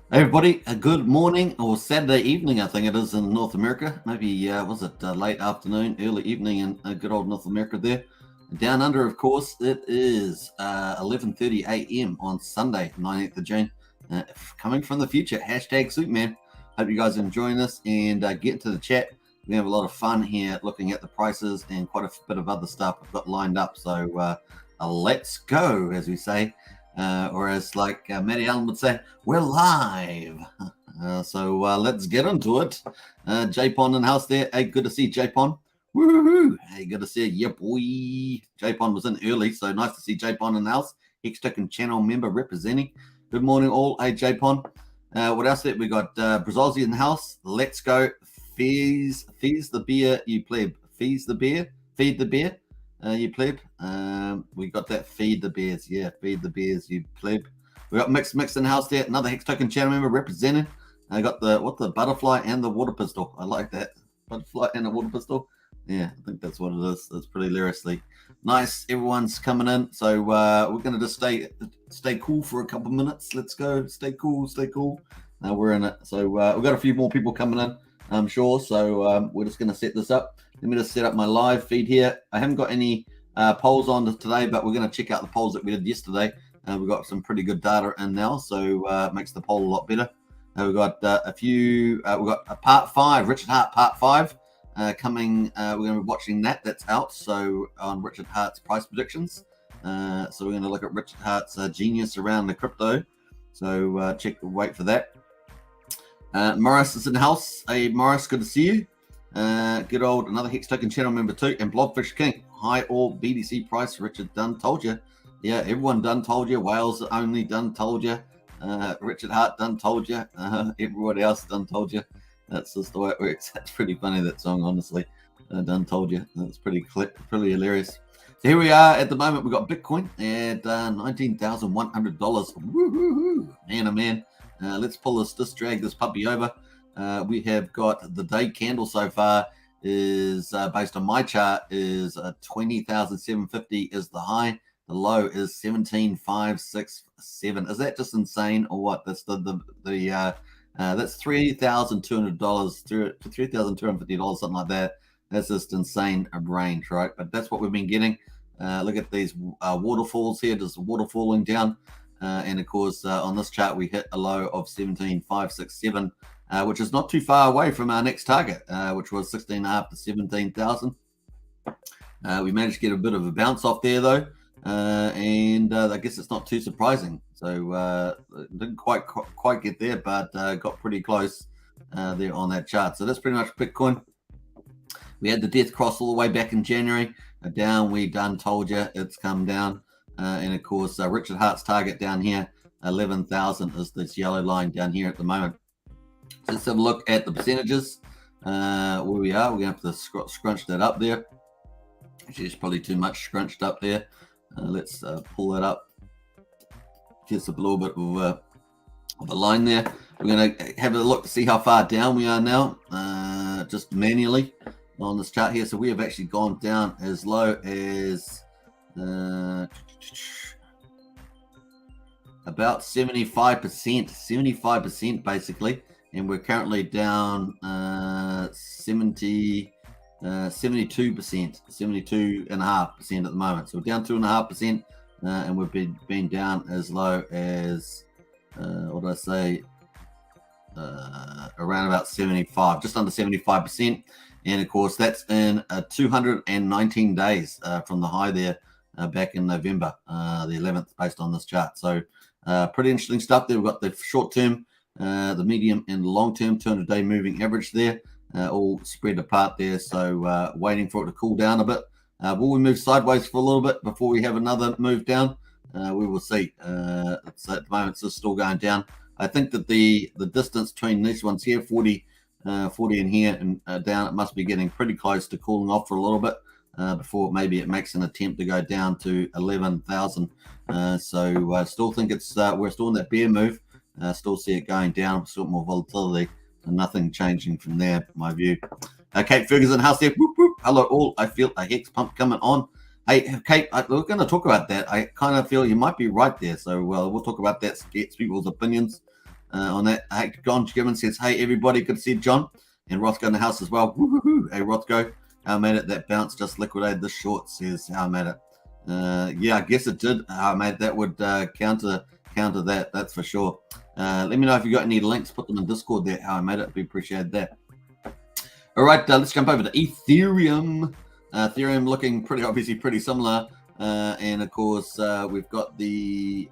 Hey everybody, a good morning or Saturday evening, I think it is in North America. Maybe, was it late afternoon, early evening in good old North America there. Down under, of course, it is 11:30 a.m. on Sunday, 19th of June. Coming from the future, hashtag Superman. Hope you guys are enjoying this and get into the chat. We have a lot of fun here looking at the prices and quite a bit of other stuff I've got lined up. So let's go, as we say. Or as like Matty Allen would say, we're live. So let's get into it. J-Pon in the house there. Hey, good to see J-Pon. Woohoo! Hey, good to see you. Yeah, boy. J-Pon was in early, so nice to see J-Pon in the house. Hex Token channel member representing. Good morning, all. Hey, J-Pon. What else there? We got Brazozzi in the house. Let's go. Fees the beer, you pleb. Fees the beer. Feed the beer. You pleb. We got that feed the bears. Yeah, feed the bears, you pleb. We got Mix in the house there. Another Hex Token channel member representing. I got the butterfly and the water pistol. I like that. Butterfly and the water pistol. Yeah, I think that's what it is. That's pretty hilariously nice. Everyone's coming in. So we're gonna just stay cool for a couple minutes. Let's go. Stay cool, stay cool. We're in it. So we've got a few more people coming in, I'm sure. So we're just gonna set this up. Let me just set up my live feed here. I haven't got any polls on today, but we're going to check out the polls that we did yesterday. We've got some pretty good data in now, so it makes the poll a lot better. We've got a few, we've got a part 5, Richard Hart part 5 coming. We're going to be watching that. That's out. So on Richard Hart's price predictions. So we're going to look at Richard Hart's genius around the crypto. So wait for that. Morris is in the house. Hey, Morris, good to see you. Good old another Hex Token channel member too, and Blobfish King. High or BDC price. Richard done told you. Yeah, everyone done told you. Wales only done told you. Richard Hart done told you. Everyone else done told you. That's just the way it works. That's pretty funny, that song, honestly. Done told you. That's pretty hilarious. So here we are at the moment. We've got Bitcoin at $19,100. Woo-hoo-hoo. Man, oh man. Let's pull this, drag this puppy over. We have got the day candle so far is based on my chart is 20,750 is the high. The low is 17,567. Is that just insane or what? That's the that's $3,200 to $3,250, something like that. That's just insane range, right? But that's what we've been getting. Look at these waterfalls here, just waterfalling down. And of course, on this chart, we hit a low of 17,567. Which is not too far away from our next target, which was 16.5 to 17,000. We managed to get a bit of a bounce off there, though, and I guess it's not too surprising. So didn't quite get there, but got pretty close there on that chart. So that's pretty much Bitcoin. We had the death cross all the way back in January. Down, we done told you it's come down. And of course, Richard Hart's target down here, 11,000 is this yellow line down here at the moment. Let's have a look at the percentages where we are. We're going to have to scrunch that up there. Actually, it's probably too much scrunched up there. Let's pull that up. Just a little bit of a line there. We're going to have a look to see how far down we are now, just manually on this chart here. So we have actually gone down as low as about 75% basically. And we're currently down 72%, 72.5% at the moment. So we're down 2.5%, and we've been down as low as what did I say? Around about 75, just under 75%. And of course, that's in 219 days from the high there back in November, the 11th, based on this chart. So pretty interesting stuff there. We've got the short term, the medium and long-term 200-day moving average there, all spread apart there. So waiting for it to cool down a bit. Will we move sideways for a little bit before we have another move down? We will see. So at the moment, it's still going down. I think that the distance between these ones here, 40 in here and down, it must be getting pretty close to cooling off for a little bit before maybe it makes an attempt to go down to 11,000. So I still think it's we're still in that bear move. Still see it going down, still more volatility, and nothing changing from there, in my view. Kate Ferguson, how's there? Whoop, whoop. Hello, all. I feel a hex pump coming on. Hey, Kate, we're going to talk about that. I kind of feel you might be right there. So we'll talk about that, get people's opinions. on that. Hey, John Gibbon says, hey, everybody, good to see John. And Rothko in the house as well. Woo-hoo-hoo. Hey, Rothko, how I made it. That bounce just liquidated the short, says how I made it. Yeah, I guess it did. How I made it. That would counter that, that's for sure. Let me know if you got any links. Put them in Discord there. How I made it. We appreciate that. All right, let's jump over to Ethereum. Ethereum looking obviously pretty similar. And of course, we've got the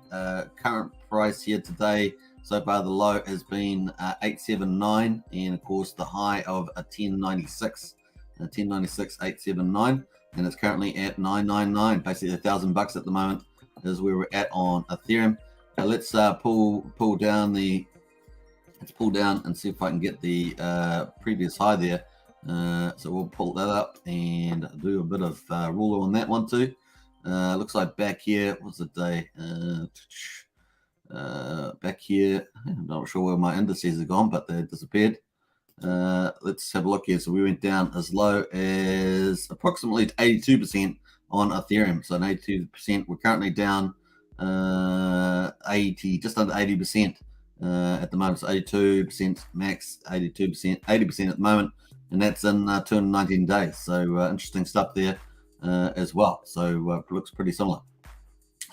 current price here today. So far, the low has been 879, and of course, the high of 1096, 879, and it's currently at 999. Basically, $1,000 at the moment is where we're at on Ethereum. Let's pull down and see if I can get the previous high there. So we'll pull that up and do a bit of ruler on that one too. Looks like back here, what's the day? Back here, I'm not sure where my indices have gone, but they disappeared. Let's have a look here. So we went down as low as approximately 82% on Ethereum. So an 82%. We're currently down 80, just under 80% at the moment. So 82% max, 82%, 80% at the moment, and that's in 219 days. So interesting stuff there as well. So it looks pretty similar.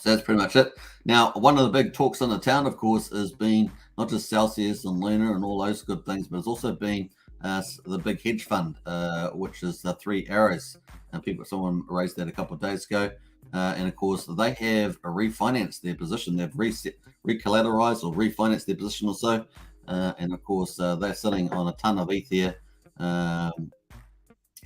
So that's pretty much it. Now, one of the big talks in the town, of course, has been not just Celsius and Luna and all those good things, but it's also been the big hedge fund, which is the Three Arrows. And someone raised that a couple of days ago. And of course, they have refinanced their position. They've recollateralized or refinanced their position or so. And of course, they're sitting on a ton of ETH here. And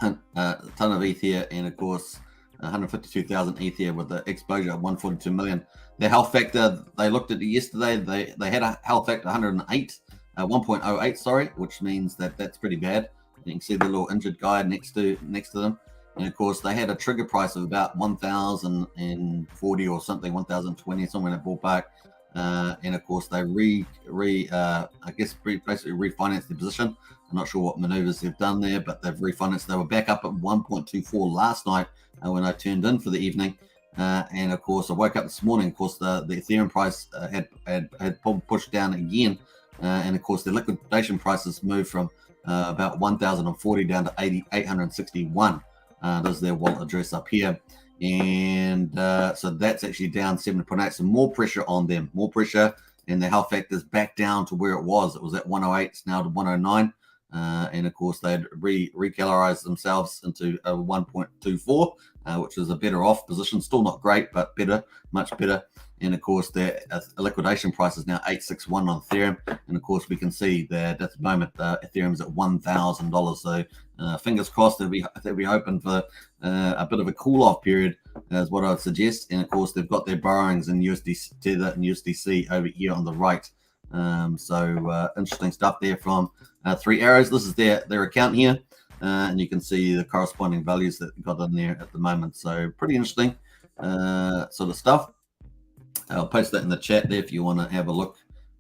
of course, 152,000 ETH here with the exposure of 142 million. Their health factor, they looked at it yesterday. They had a health factor 108, 1.08, sorry, which means that's pretty bad. You can see the little injured guy next to them. And of course, they had a trigger price of about 1,040 or something, 1,020, somewhere in that ballpark. And of course, they basically refinanced their position. I'm not sure what maneuvers they've done there, but they've refinanced. They were back up at 1.24 last night when I turned in for the evening. And of course, I woke up this morning. Of course, the Ethereum price had pushed down again. And of course, the liquidation prices moved from about 1,040 down to 861. There's their wallet address up here. And so that's actually down 7.8. So more pressure on them, more pressure. And the health factor's back down to where it was. It was at 108, it's now to 109. And of course, they'd recalorized themselves into a 1.24, which is a better off position. Still not great, but better, much better. And of course, their liquidation price is now 861 on Ethereum. And of course, we can see that at the moment, Ethereum's at $1,000. So fingers crossed that we hoping for a bit of a cool-off period, is what I would suggest. And of course, they've got their borrowings in USD Tether and USDC over here on the right. So interesting stuff there from Three Arrows. This is their account here, and you can see the corresponding values that got in there at the moment. So pretty interesting sort of stuff. I'll post that in the chat there if you want to have a look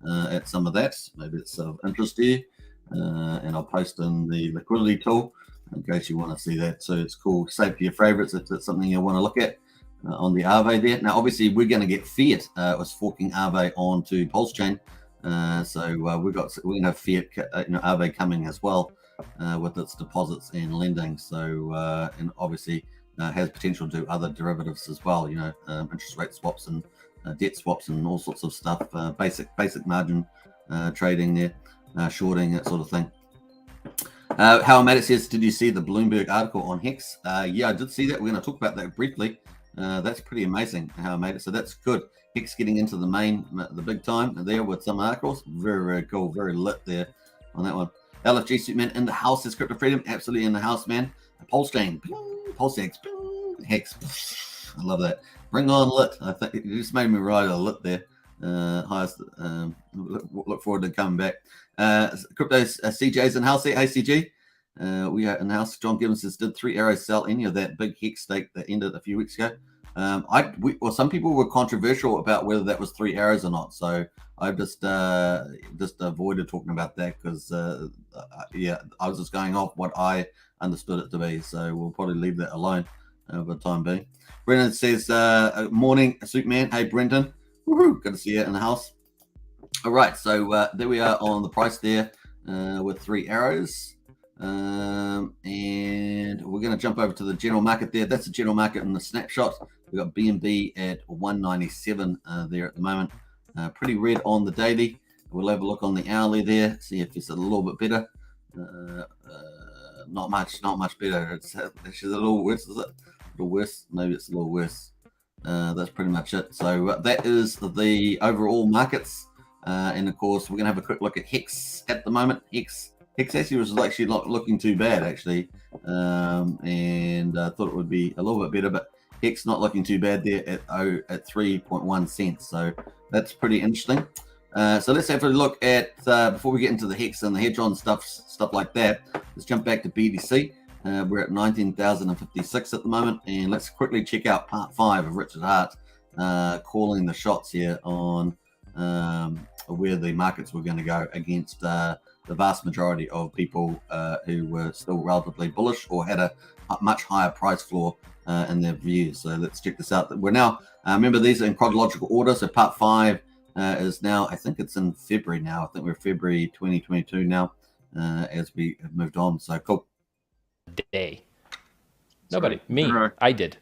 at some of that. Maybe it's of interest to you. And I'll post in the liquidity tool in case you want to see that. So it's cool. Save to your favorites if it's something you want to look at on the Aave there. Now, obviously, we're going to get Fiat. It was forking Aave onto Pulsechain. So we're going to have Fiat, Aave coming as well with its deposits and lending. So and obviously has potential to do other derivatives as well. Interest rate swaps and debt swaps and all sorts of stuff. Basic margin trading there, shorting, that sort of thing. How I made it says, did you see the Bloomberg article on Hex? Yeah, I did see that. We're going to talk about that briefly. That's pretty amazing how I made it. So that's good. Hex getting into the big time there with some articles. Very, very cool. Very lit there on that one. LFG Suitman in the house says Crypto Freedom. Absolutely in the house, man. Pulsechain, Pulsex, Hex. I love that. Bring on lit. I think it just made me ride a lit there. Highest. Look forward to coming back. Crypto CJ's in house here. Hey CG. We are in house. John Gibbons says, did Three Arrows sell any of that big Hex stake that ended a few weeks ago? Some people were controversial about whether that was Three Arrows or not. So I just avoided talking about that because I was just going off what I understood it to be. So we'll probably leave that alone for the time being. Brendan says, morning, Superman. Hey, Brendan. Woohoo, good to see you in the house. All right, so there we are on the price there with 3 arrows. And we're going to jump over to the general market there. That's the general market in the snapshot. We've got BNB at 197 there at the moment. Pretty red on the daily. We'll have a look on the hourly there, see if it's a little bit better. Not much better. It's actually a little worse, is it? A little worse? Maybe it's a little worse. That's pretty much it. So that is the overall markets. And of course, we're going to have a quick look at Hex at the moment. Hex actually was actually not looking too bad, actually. And I thought it would be a little bit better, but Hex not looking too bad there at 3.1 cents. So that's pretty interesting. So let's have a look at, before we get into the Hex and the Hedron stuff like that, let's jump back to BTC. We're at 19,056 at the moment. And let's quickly check out part 5 of Richard Hart calling the shots here on where the markets were going to go against the vast majority of people who were still relatively bullish or had a much higher price floor in their views. So let's check this out. We're now, remember these are in chronological order. So part 5 is now, I think it's in February now. I think we're February 2022 now as we have moved on. So cool. Day. Nobody. Me. I did.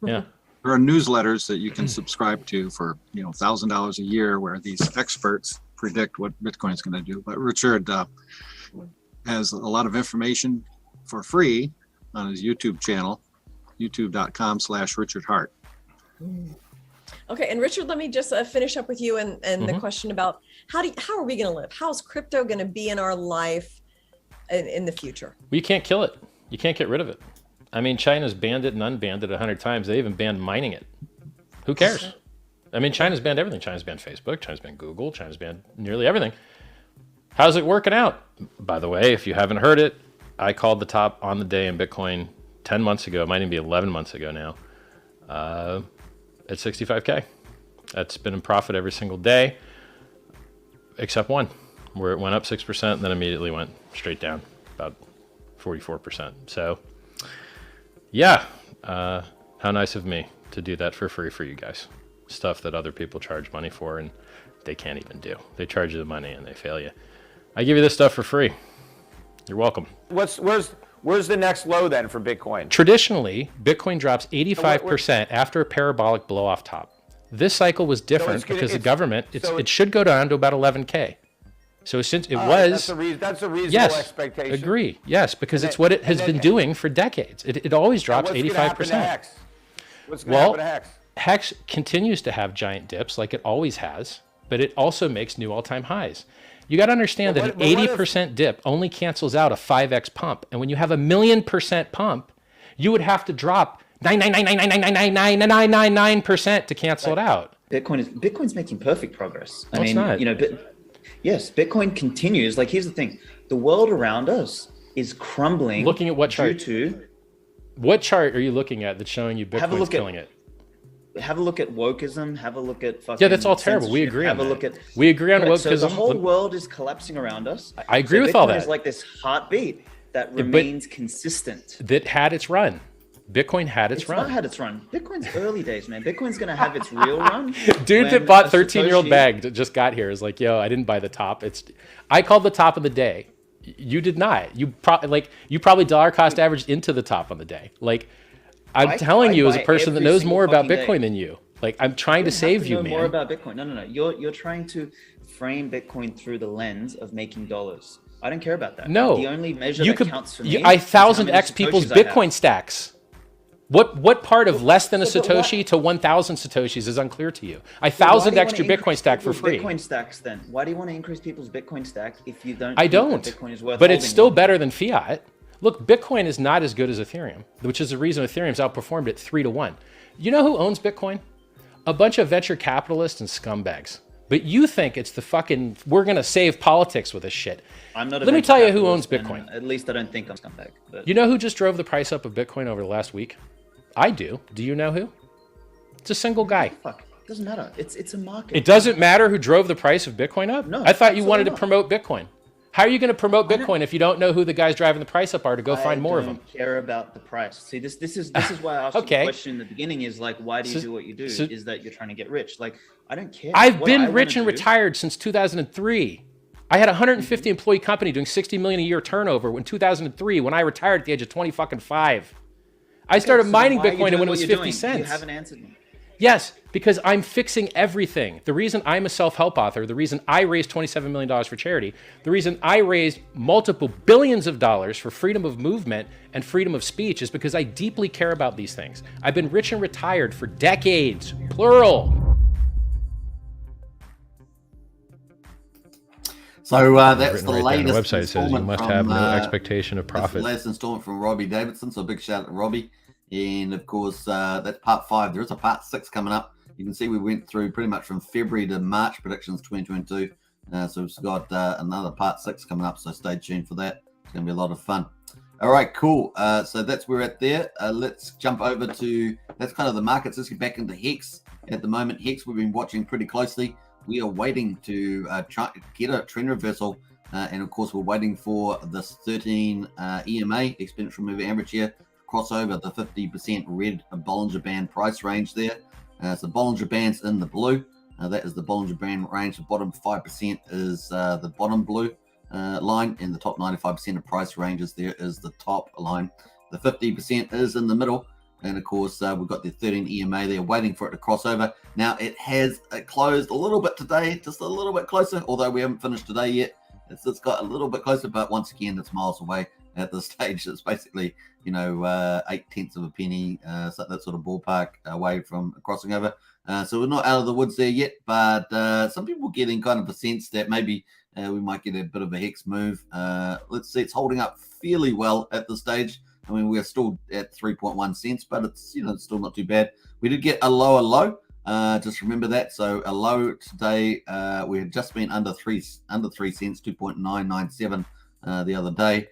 Yeah. There are newsletters that you can subscribe to for $1,000 a year, where these experts predict what Bitcoin is going to do. But Richard has a lot of information for free on his YouTube channel, youtube.com/Richard Hart. Okay, and Richard, let me just finish up with you and the question about how are we going to live? How's crypto going to be in our life in the future? Well, you can't kill it. You can't get rid of it. I mean, China's banned it and unbanned it 100 times. They even banned mining it. Who cares? I mean, China's banned everything. China's banned Facebook. China's banned Google. China's banned nearly everything. How's it working out? By the way, if you haven't heard it, I called the top on the day in Bitcoin 10 months ago. It might even be 11 months ago now. At 65K. That's been in profit every single day, except one, where it went up 6% and then immediately went straight down about 44%. So yeah, how nice of me to do that for free for you guys. Stuff that other people charge money for and they can't even do. They charge you the money and they fail you. I give you this stuff for free. You're welcome. Where's the next low then for Bitcoin? Traditionally, Bitcoin drops 85% after a parabolic blow off top. This cycle was different because the government, it should go down to about 11K. So since it was, that's a reasonable yes, expectation. Agree, yes, because it's what it has been doing for decades. It always drops 85%. What's going to happen to Hex? Hex continues to have giant dips like it always has, but it also makes new all-time highs. You got to understand that an 80% dip only cancels out a 5x pump. And when you have a 1,000,000% pump, you would have to drop 99999999999% to cancel it out. Bitcoin's making perfect progress. I mean, not. Yes, Bitcoin continues. Like, here's the thing. The world around us is crumbling. Looking at what chart? What chart are you looking at that's showing you Bitcoin's killing it? Have a look at wokeism. Have a look at fucking. Yeah, that's all terrible. We agree on that. We agree on wokeism. So the whole world is collapsing around us. I agree with all that. Bitcoin is like this heartbeat that remains consistent. That had its run. Bitcoin had its run. It's not had its run. Bitcoin's early days, man. Bitcoin's going to have its real run. Dude that bought 13-year-old bag that just got here is like, yo, I didn't buy the top. I called the top of the day. You did not. You probably dollar cost averaged into the top on the day. Like, I'm telling you as a person that knows more about Bitcoin than you. Like, I'm trying to save you, man. More about Bitcoin. No. You're trying to frame Bitcoin through the lens of making dollars. I don't care about that. No. The only measure that counts for me. I 1,000x people's Bitcoin stacks. What part of less than a Satoshi to 1,000 Satoshis is unclear to you? I 1,000x your Bitcoin stack for free. Bitcoin stacks then. Why do you want to increase people's Bitcoin stack if you don't? I don't. Bitcoin is worth but it's still better than fiat. Look, Bitcoin is not as good as Ethereum, which is the reason Ethereum's outperformed it 3-1. You know who owns Bitcoin? A bunch of venture capitalists and scumbags. But you think it's the fucking, we're going to save politics with this shit. I'm not. Let me tell you who owns Bitcoin. At least I don't think I'm a scumbag. But. You know who just drove the price up of Bitcoin over the last week? I do. Do you know who? It's a single guy. Fuck. It doesn't matter. It's a market. It doesn't matter who drove the price of Bitcoin up? No. I thought you wanted to promote Bitcoin. How are you going to promote Bitcoin if you don't know who the guys driving the price up are to go find more of them? I don't care about the price. See, this is why I asked you the question in the beginning is like, why do you do what you do? Is that you're trying to get rich? Like, I don't care. I've been rich and retired since 2003. I had a 150 employee company doing 60 million a year turnover in 2003 when I retired at the age of 5. I started mining Bitcoin when it was 50 cents. You haven't answered me. Yes, because I'm fixing everything. The reason I'm a self-help author, the reason I raised $27 million for charity, the reason I raised multiple billions of dollars for freedom of movement and freedom of speech is because I deeply care about these things. I've been rich and retired for decades, plural. So that's the right latest. The website says you must have no expectation of profit. That's the latest installment from Robbie Davidson. So a big shout out to Robbie. And of course, that's part 5. There is a part 6 coming up. You can see we went through pretty much from February to March predictions 2022. So we've got another part 6 coming up. So stay tuned for that. It's going to be a lot of fun. All right, cool. So that's where we're at there. Let's jump over to, that's kind of the markets. Let's get back into Hex. At the moment, Hex, we've been watching pretty closely. We are waiting to try get a trend reversal. And of course, we're waiting for this 13 EMA, exponential moving average here, cross over the 50% red Bollinger Band price range there. So Bollinger Band's in the blue. That is the Bollinger Band range. The bottom 5% is the bottom blue line, and the top 95% of price ranges there is the top line. The 50% is in the middle. And of course, we've got the 13 EMA there waiting for it to cross over. Now, it has closed a little bit today, just a little bit closer, although we haven't finished today yet. It's got a little bit closer, but once again, it's miles away at this stage. It's basically, 0.8 of a penny, so that sort of ballpark away from crossing over. So we're not out of the woods there yet, but some people are getting kind of a sense that maybe we might get a bit of a Hex move. Let's see, it's holding up fairly well at this stage. I mean, we're still at 3.1 cents, but it's, it's still not too bad. We did get a lower low. Just remember that. So a low today, we had just been under 3 cents, 2.997 the other day.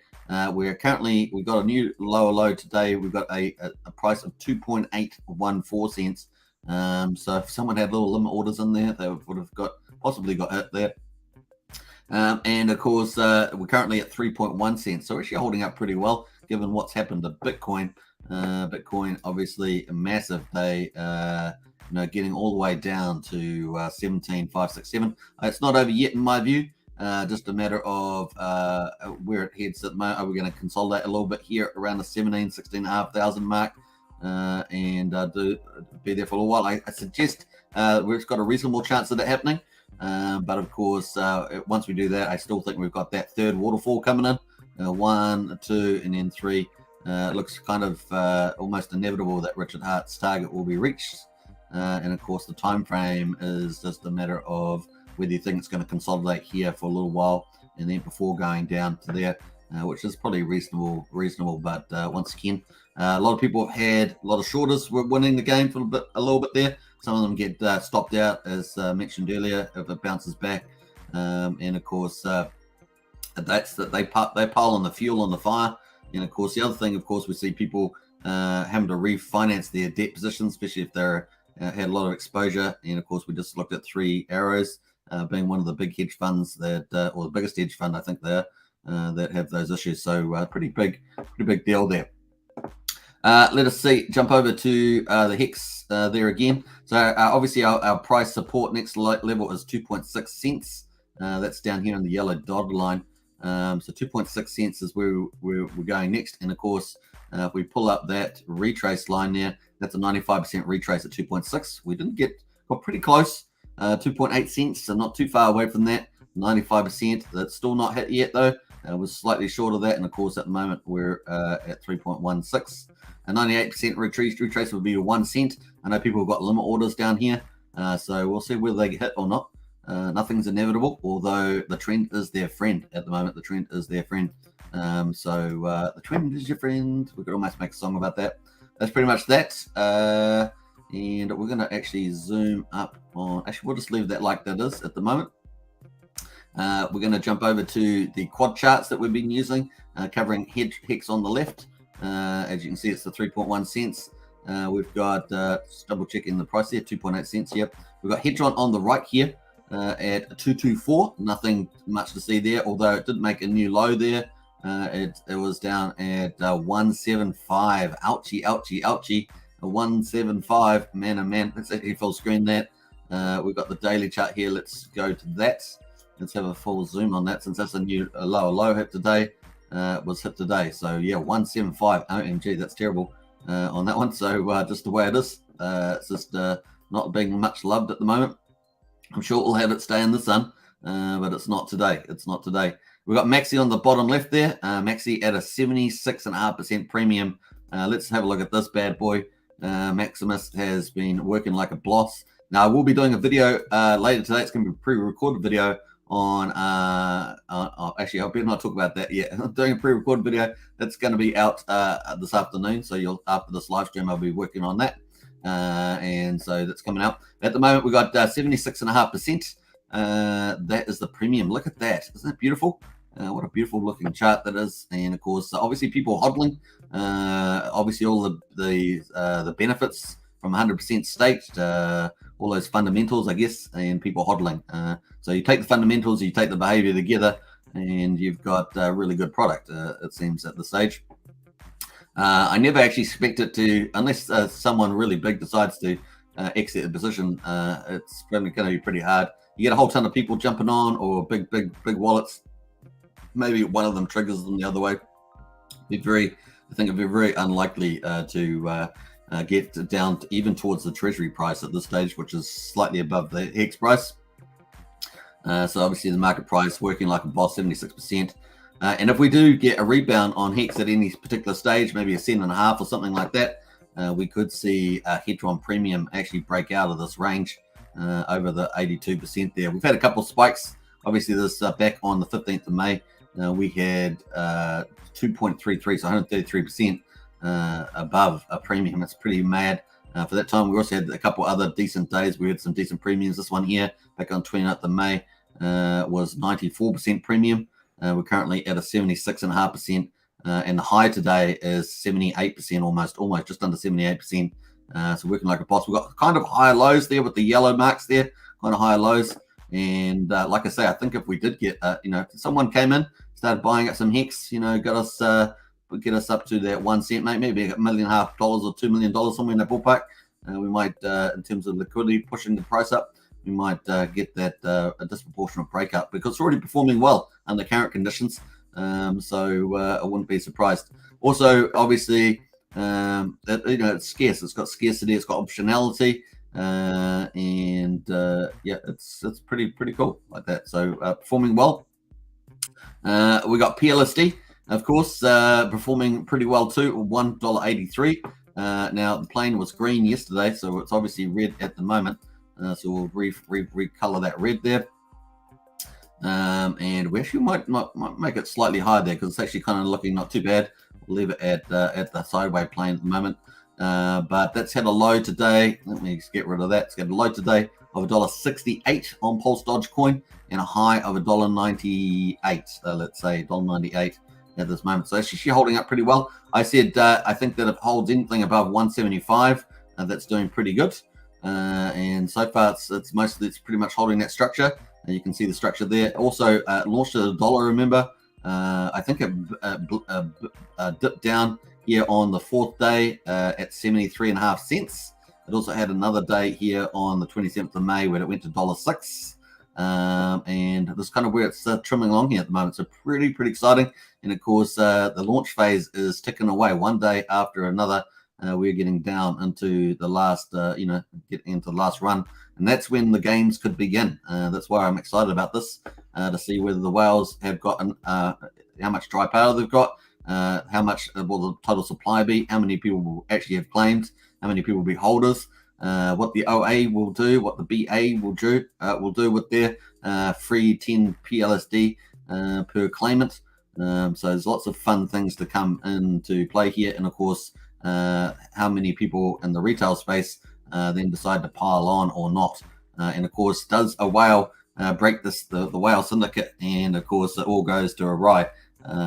We're currently, we've got a new lower low today. We've got a price of 2.814 cents. So if someone had little limit orders in there, they would have possibly got hit there. And of course, we're currently at 3.1 cents. So we're actually holding up pretty well, given what's happened to Bitcoin. Bitcoin, obviously a massive day, getting all the way down to 17,567. It's not over yet in my view. Just a matter of where it heads at the moment. Are we going to consolidate a little bit here around the 16,500 mark and do be there for a little while? I suggest we've got a reasonable chance of that happening. But of course, once we do that, I still think we've got that third waterfall coming in. 1, 2, and then 3. It looks kind of almost inevitable that Richard Hart's target will be reached. And of course, the time frame is just a matter of whether you think it's going to consolidate here for a little while and then before going down to there, which is probably reasonable. But once again, a lot of people have had a lot of shorters were winning the game for a little bit there. Some of them get stopped out, as mentioned earlier, if it bounces back. And of course, that's that they pile on the fuel on the fire. And of course, the other thing, of course, we see people having to refinance their debt positions, especially if they're had a lot of exposure. And of course, we just looked at 3 Arrows being one of the big hedge funds that, or the biggest hedge fund, I think they're that have those issues. So pretty big deal there. Let us jump over to the Hex there again. So obviously our price support next level is 2.6 cents. That's down here in the yellow dotted line. So 2.6 cents is where we're going next. And of course, if we pull up that retrace line there, that's a 95% retrace at 2.6. We got pretty close, 2.8 cents, so not too far away from that. 95%. That's still not hit yet though. It was slightly short of that, and of course at the moment we're at 3.16. A 98% retrace would be 1 cent. I know people have got limit orders down here, so we'll see whether they get hit or not. Nothing's inevitable, although the trend is their friend at the moment. The trend is their friend. So the trend is your friend. We could almost make a song about that. That's pretty much that. And we're going to actually zoom up on. Actually, we'll just leave that like that is at the moment. We're going to jump over to the quad charts that we've been using, covering Hex on the left. As you can see, it's the 3.1 cents. We've got, just double checking the price there, 2.8 cents. Yep. We've got Hedron on the right here. at 224. Nothing much to see there, although it did make a new low there. It was down at 175. Ouchie, ouchie, ouchie. 175. Man, oh man, it's actually full screen that. We've got the daily chart here. Let's go to that. Let's have a full zoom on that, since that's a new low hit today. Was hit today. So yeah, 175. OMG, that's terrible on that one. So just the way it is. It's just not being much loved at the moment. I'm sure we'll have it stay in the sun, but it's not today. It's not today. We've got Maxi on the bottom left there. Maxi at a 76.5% premium. Let's have a look at this bad boy. Maximus has been working like a boss. Now, I will be doing a video later today. It's going to be a pre-recorded video on, actually, I better not talk about that yet. I'm doing a pre-recorded video that's going to be out this afternoon. So after this live stream, I'll be working on that. And so that's coming out. At the moment, we've got 76.5%. That is the premium. Look at that. Isn't that beautiful? What a beautiful looking chart that is. And of course, obviously people hodling. Obviously all the benefits from 100% staked, all those fundamentals, I guess, and people hodling. So you take the fundamentals, you take the behavior together, and you've got a really good product, it seems, at this stage. I never actually expect it to, unless someone really big decides to exit the position, it's probably going to be pretty hard. You get a whole ton of people jumping on, or big wallets. Maybe one of them triggers them the other way. I think it'd be very unlikely to get down to even towards the treasury price at this stage, which is slightly above the Hex price. So obviously the market price working like a boss, 76%. And if we do get a rebound on Hex at any particular stage, maybe a cent and a half or something like that, we could see Hedron Premium actually break out of this range over the 82% there. We've had a couple of spikes. Obviously, this back on the 15th of May, we had 2.33, so 133% above a premium. It's pretty mad. For that time, we also had a couple other decent days. We had some decent premiums. This one here, back on 29th of May, was 94% premium. We're currently at a 76.5%, and the high today is 78%, almost just under 78%. So working like a boss. We've got kind of higher lows there with the yellow marks there, kind of higher lows. And like I say, I think if we did get, if someone came in, started buying up some Hex, get us up to that 1 cent, maybe $1.5 million or $2 million, somewhere in that ballpark. We might, in terms of liquidity, pushing the price up, we might get that a disproportionate breakup, because it's already performing well under current conditions. So I wouldn't be surprised. Also, obviously, it's scarce. It's got scarcity. It's got optionality. And it's pretty cool like that. So performing well. We got PLSD, of course, performing pretty well too. $1.83. Now the plane was green yesterday, so it's obviously red at the moment. So we'll recolor that red there. And we actually might make it slightly higher there, because it's actually kind of looking not too bad. We'll leave it at the sideways plane at the moment. But that's had a low today. Let me get rid of that. It's got a low today of $1.68 on Pulse Dogecoin, and a high of $1.98. Let's say $1.98 at this moment. So actually, she's holding up pretty well. I said I think that if it holds anything above 175, that's doing pretty good. And so far, it's pretty much holding that structure. You can see the structure there. Also launched at $1. Remember, I think it dipped down here on the 4th day at 73.5 cents. It also had another day here on the 27th of May where it went to $1.06. And that's kind of where it's trimming along here at the moment. So pretty exciting. And of course, the launch phase is ticking away one day after another. We're getting down into the last, getting into the last run. And that's when the games could begin. That's why I'm excited about this, to see whether the whales have gotten, how much dry powder they've got, how much will the total supply be, how many people will actually have claims, how many people will be holders, what the OA will do, what the BA will do with their free 10 PLSD per claimant. So there's lots of fun things to come into play here. And of course, how many people in the retail space then decide to pile on or not. And of course, does a whale break the whale syndicate? And of course, it all goes to awry.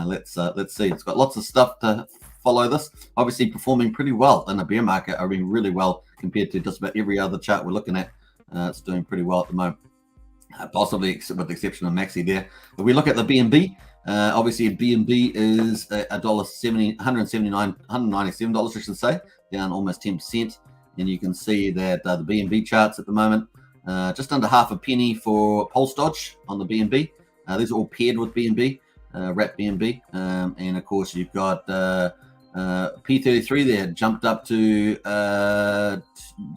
Let's see. It's got lots of stuff to follow this. Obviously performing pretty well in the bear market. I mean, really well compared to just about every other chart we're looking at. It's doing pretty well at the moment. possibly with the exception of Maxi there. If we look at the BNB, obviously BNB is $1.70, $197, I should say, down almost 10%. And you can see that the BNB charts at the moment, just under half a penny for Pulse Dodge on the BNB. These are all paired with BNB, wrap BNB. And of course, you've got P33 there, jumped up to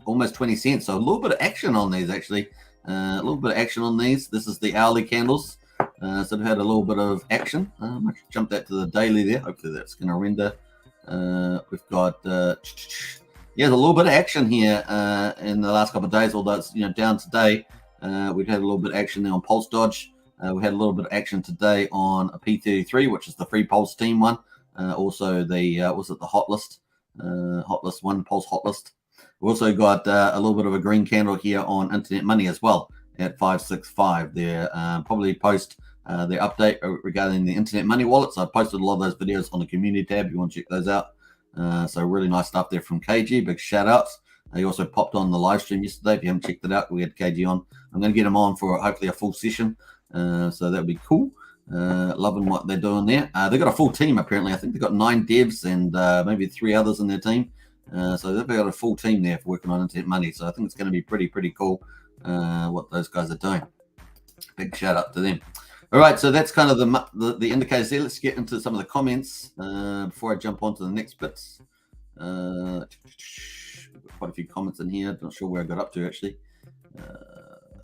almost 20 cents. So a little bit of action on these, actually. A little bit of action on these. This is the hourly candles. So they've had a little bit of action. I should jump that to the daily there. Hopefully that's going to render. We've got there's a little bit of action here in the last couple of days, although it's down today. We've had a little bit of action there on Pulse Dodge. We had a little bit of action today on a P33, which is the free Pulse team one. Also the was it the hot list, one Pulse hot list. We also got a little bit of a green candle here on Internet Money as well at 565. There probably post the update regarding the Internet Money wallets. I posted a lot of those videos on the community tab. If you want to check those out. So really nice stuff there from KG. Big shout outs. He also popped on the live stream yesterday. If you haven't checked it out, we had KG on. I'm going to get him on for hopefully a full session. So that'll be cool. Loving what they're doing there. They've got a full team apparently. I think they've got 9 devs and maybe 3 others in their team. So they've got a full team there for working on Internet Money. So I think it's going to be pretty cool what those guys are doing. Big shout out to them. All right, so that's kind of the indicators there. Let's get into some of the comments before I jump on to the next bits. Quite a few comments in here. Not sure where I got up to actually.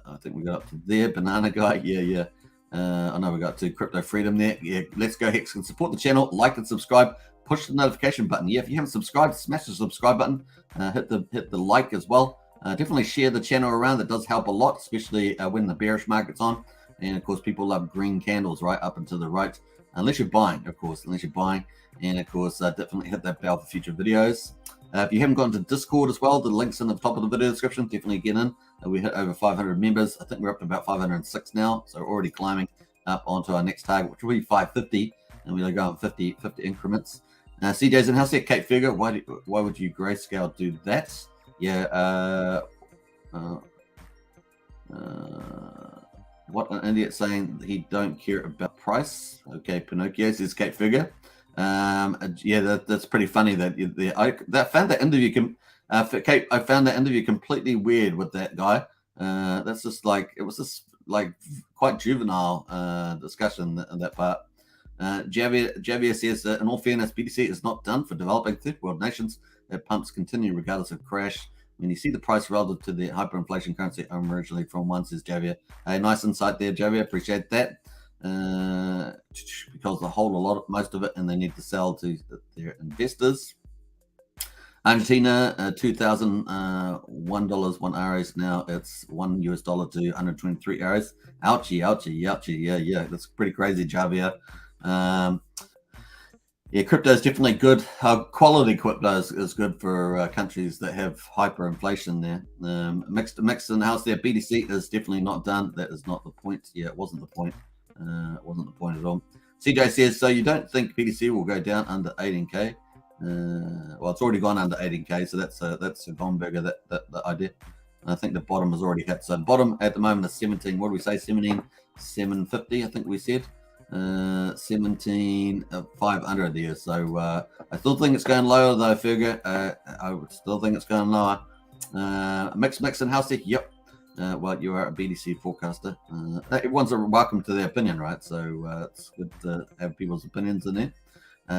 I think we got up to there. Banana guy, yeah. I know we got to Crypto Freedom there. Yeah, let's go Hex and support the channel. Like and subscribe. Push the notification button. Yeah, if you haven't subscribed, smash the subscribe button. Hit the like as well. Definitely share the channel around. That does help a lot, especially when the bearish market's on. And of course, people love green candles right up and to the right, unless you're buying, of course. And of course, definitely hit that bell for future videos. If you haven't gone to Discord as well, the link's in the top of the video description. Definitely get in. We hit over 500 members. I think we're up to about 506 now. So we're already climbing up onto our next target, which will be 550. And we're going 50 increments. CJ's in house here. Kate Figure, why would you grayscale do that? Yeah. What an idiot saying he don't care about price. Okay, Pinocchio says Kate Figure. Yeah, that's pretty funny. I found that interview. Kate, I found that interview completely weird with that guy. That's just like it was just like quite juvenile discussion in that part. Javier says that in all fairness, BTC is not done for developing third world nations. That pumps continue regardless of crash. When you see the price relative to the hyperinflation currency I'm originally from one, says Javier. Hey, nice insight there, Javier. Appreciate that. Because they hold most of it, and they need to sell to their investors. Argentina, $2,001 1 Aries. Now it's $1 to 123 Aries. Ouchie. Yeah, that's pretty crazy, Javier. Yeah, crypto is definitely good. Quality crypto is good for countries that have hyperinflation there. Mixed in the house there. BTC is definitely not done. That is not the point. Yeah, it wasn't the point. It wasn't the point at all. CJ says, so you don't think BTC will go down under 18K? Well, it's already gone under 18K, so that's a gone burger, that idea. I think the bottom has already hit. So the bottom at the moment is 17. What do we say? 17,750, I think we said. 17,500 there. So I still think it's going lower though, Fergus. I would still think it's going lower. Mix and house there. Yep. Well, you are a BTC forecaster. Everyone's welcome to their opinion, right? So it's good to have people's opinions in there.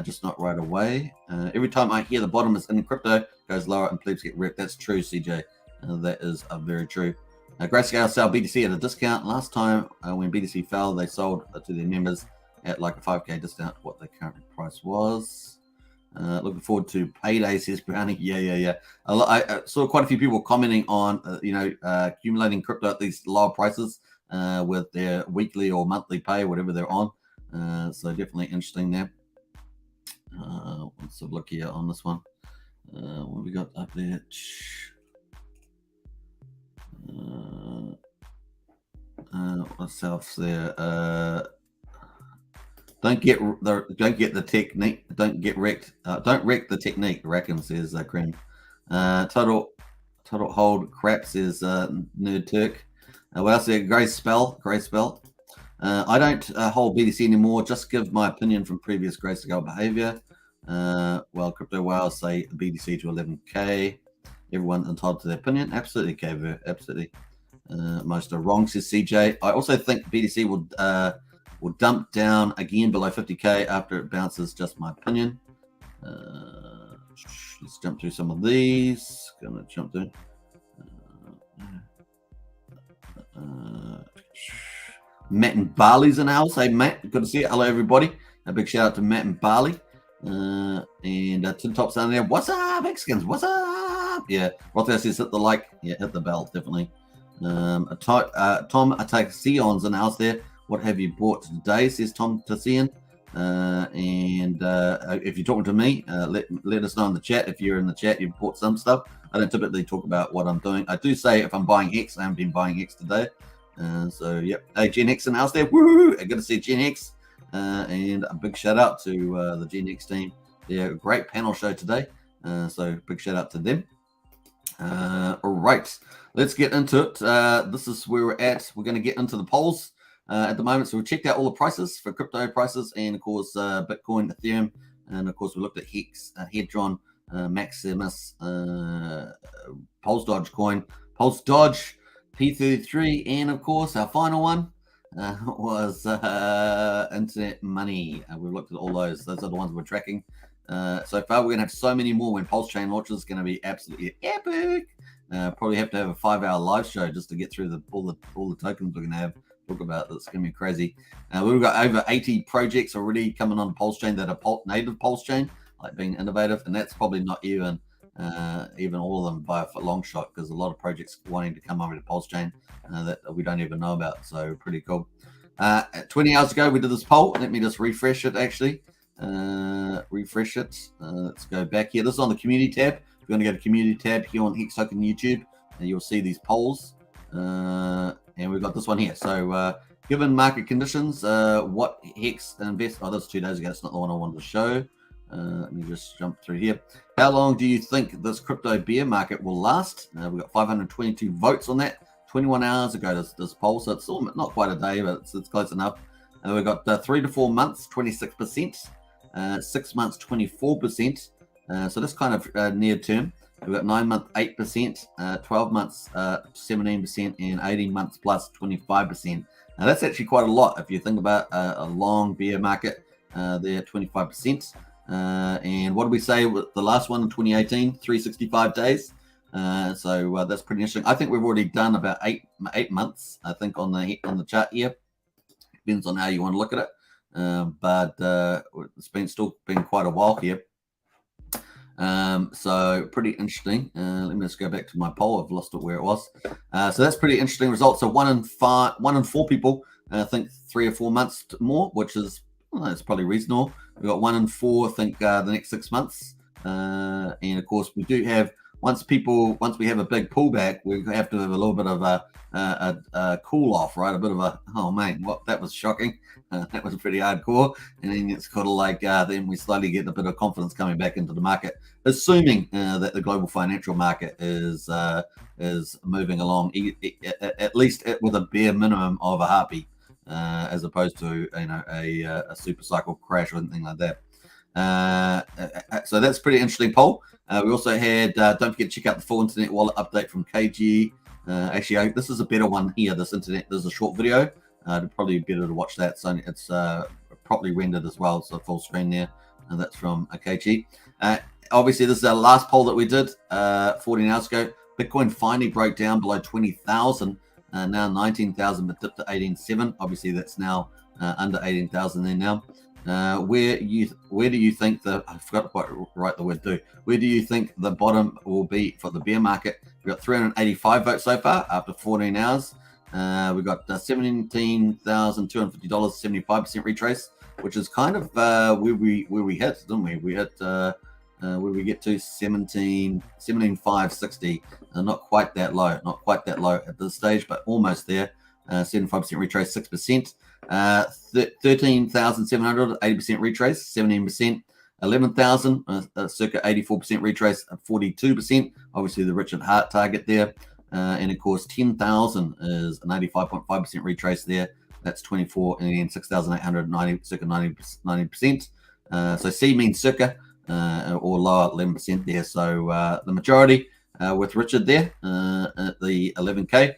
Just not right away. Every time I hear the bottom is in crypto, it goes lower and plebes get wrecked. That's true, CJ. That is very true. Grayscale sell BTC at a discount. Last time when BTC fell, they sold to their members at like a 5K discount to what the current price was. Looking forward to payday, says Brownie. Yeah. I saw quite a few people commenting on, accumulating crypto at these lower prices with their weekly or monthly pay, whatever they're on. So definitely interesting there. Let's have a look here on this one. What we got up there? What's else there? Don't get the technique. Don't get wrecked. Don't wreck the technique. Rackham says Cream. Total hold crap says Nerd Turk. What else there? Grey spell. I don't hold BTC anymore. Just give my opinion from previous Grayscale behavior. Well, crypto whales say BTC to 11K. Everyone entitled to their opinion. Absolutely, KV. Absolutely. Most are wrong, says CJ. I also think BTC will dump down again below 50K after it bounces. Just my opinion. Let's jump through some of these. Gonna jump through. Matt and Barley's in the house. Hey, Matt, good to see you. Hello, everybody. A big shout out to Matt and Barley. And Tim Top's down there. What's up, Mexicans? What's up? Yeah, Rothgar says hit the like. Yeah, hit the bell, definitely. Tom Taxions in the house there. What have you bought today, says Tom Taxion. And if you're talking to me, let us know in the chat. If you're in the chat, you've bought some stuff. I don't typically talk about what I'm doing. I do say if I'm buying Hex. I haven't been buying Hex today. So, yep. Hey, Gen X in the house there. Woo! Good to see Gen X. And a big shout out to the Gen X team. They're a great panel show today. So, big shout out to them. All right. Let's get into it. This is where we're at. We're going to get into the polls at the moment. So, we checked out all the prices for crypto prices and, of course, Bitcoin, Ethereum. And, of course, we looked at Hex, Hedron, Maximus, Pulse Dodge coin, Pulse Dodge, P33, and of course our final one was Internet Money. We've looked at all those. Those are the ones we're tracking. So far, we're going to have so many more when Pulsechain launches. It's going to be absolutely epic. Probably have to have a 5-hour live show just to get through all the tokens we're going to have. Talk about that's going to be crazy. We've got over 80 projects already coming on Pulsechain that are native Pulsechain, like being innovative, and that's probably not even all of them by a long shot, because a lot of projects wanting to come over to Pulsechain that we don't even know about. So pretty cool. 20 hours ago we did this poll. Let me just refresh it. Actually, refresh it. Let's go back here. This is on the community tab. If you're going to go to community tab here on Hex Token YouTube, and you'll see these polls. And we've got this one here. So given market conditions, what Hex invest? Oh, that's 2 days ago. That's not the one I wanted to show. Let me just jump through here. How long do you think this crypto bear market will last? We've got 522 votes on that. 21 hours ago, this poll. So it's still not quite a day, but it's close enough. We've got 3 to 4 months, 26%. 6 months, 24%. So that's kind of near term. We've got 9 months, 8%, 12 months, 17%, and 18 months plus 25%. Now that's actually quite a lot if you think about a long bear market. There, 25%. And what did we say with the last one in 2018? 365 days. So that's pretty interesting. I think we've already done about eight months. I think on the chart here. Depends on how you want to look at it. But it's still been quite a while here. So pretty interesting. Let me just go back to my poll. I've lost it where it was. So that's pretty interesting result. So 1 in 4 people think 3 or 4 months more, which is it's probably reasonable. We've got 1 in 4 think the next 6 months. And of course we do have once we have a big pullback, we have to have a little bit of a cool off, right? A bit of a oh man, what that was shocking. That was pretty hardcore. And then it's kind of like then we slowly get a bit of confidence coming back into the market, assuming that the global financial market is moving along at least with a bare minimum of a heartbeat, as opposed to a super cycle crash or anything like that. So that's a pretty interesting poll. We also had don't forget to check out the full internet wallet update from KG. Actually, this is a better one here. This is a short video. It'd probably be better to watch that. So it's properly rendered as well. So full screen there, and that's from KG. Obviously, this is our last poll that we did 14 hours ago. Bitcoin finally broke down below 20,000. Now 19,000, but dipped to 18.7. Obviously, that's now under 18,000 there now. Where do you think I forgot to write the word do. Where do you think the bottom will be for the bear market? We've got 385 votes so far after 14 hours. We've got $17,250, 75% retrace, which is kind of where we hit, didn't we? We hit where we get to 17,560. Not quite that low at this stage, but almost there. 75% retrace, 6%. 13,700, 80% retrace, 17%. 11,000, circa 84% retrace, 42%. Obviously, the Richard Hart target there. And of course, 10,000 is an 85.5% retrace there. That's 24, and then 6,890, circa 90%. So C means circa, or lower 11% there. So the majority with Richard there at the 11K.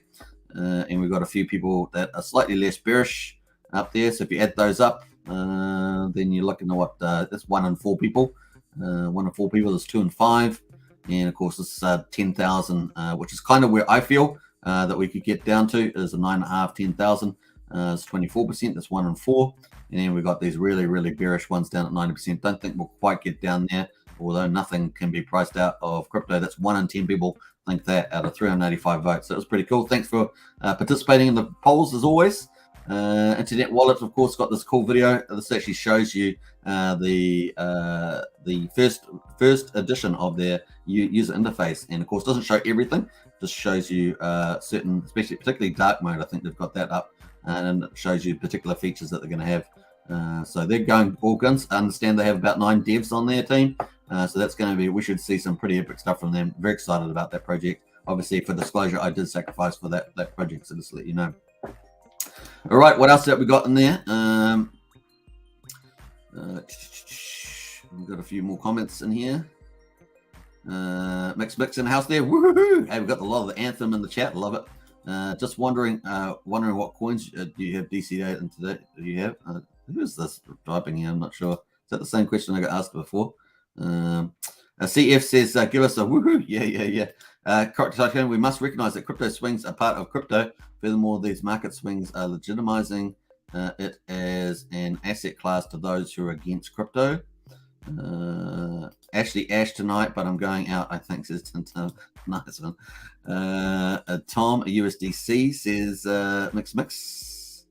And we've got a few people that are slightly less bearish up there. So if you add those up, then you're looking at what, that's 1 in 4 people. 1 in 4 people is 2 and 5. And of course, this is 10,000, which is kind of where I feel that we could get down to, is a 9.5, 10,000. It's 24%. That's 1 in 4. And then we've got these really, really bearish ones down at 90%. Don't think we'll quite get down there, although nothing can be priced out of crypto. That's 1 in 10 people think that out of 385 votes. So it was pretty cool. Thanks for participating in the polls as always. Internet Wallet, of course, got this cool video. This actually shows you the first edition of their user interface, and of course doesn't show everything. Just shows you certain, especially particularly dark mode. I think they've got that up, and it shows you particular features that they're going to have. So they're going all guns. I understand they have about 9 devs on their team. So that's going to be, we should see some pretty epic stuff from them. Very excited about that project. Obviously, for disclosure, I did sacrifice for that project, so just to let you know. All right, what else have we got in there? We've got a few more comments in here. Mix in the house there. Woohoo! Hey, we've got a lot of the Anthem in the chat. Love it. Just wondering what coins do you have DC'd into that? Do you have? Who is this typing here? I'm not sure. Is that the same question I got asked before? CF says, give us a woohoo. Yeah. We must recognize that crypto swings are part of crypto. Furthermore, these market swings are legitimizing it as an asset class to those who are against crypto. Ashley Ash tonight, but I'm going out, I think, says Tintin. Nice one. Tom, USDC, says mix.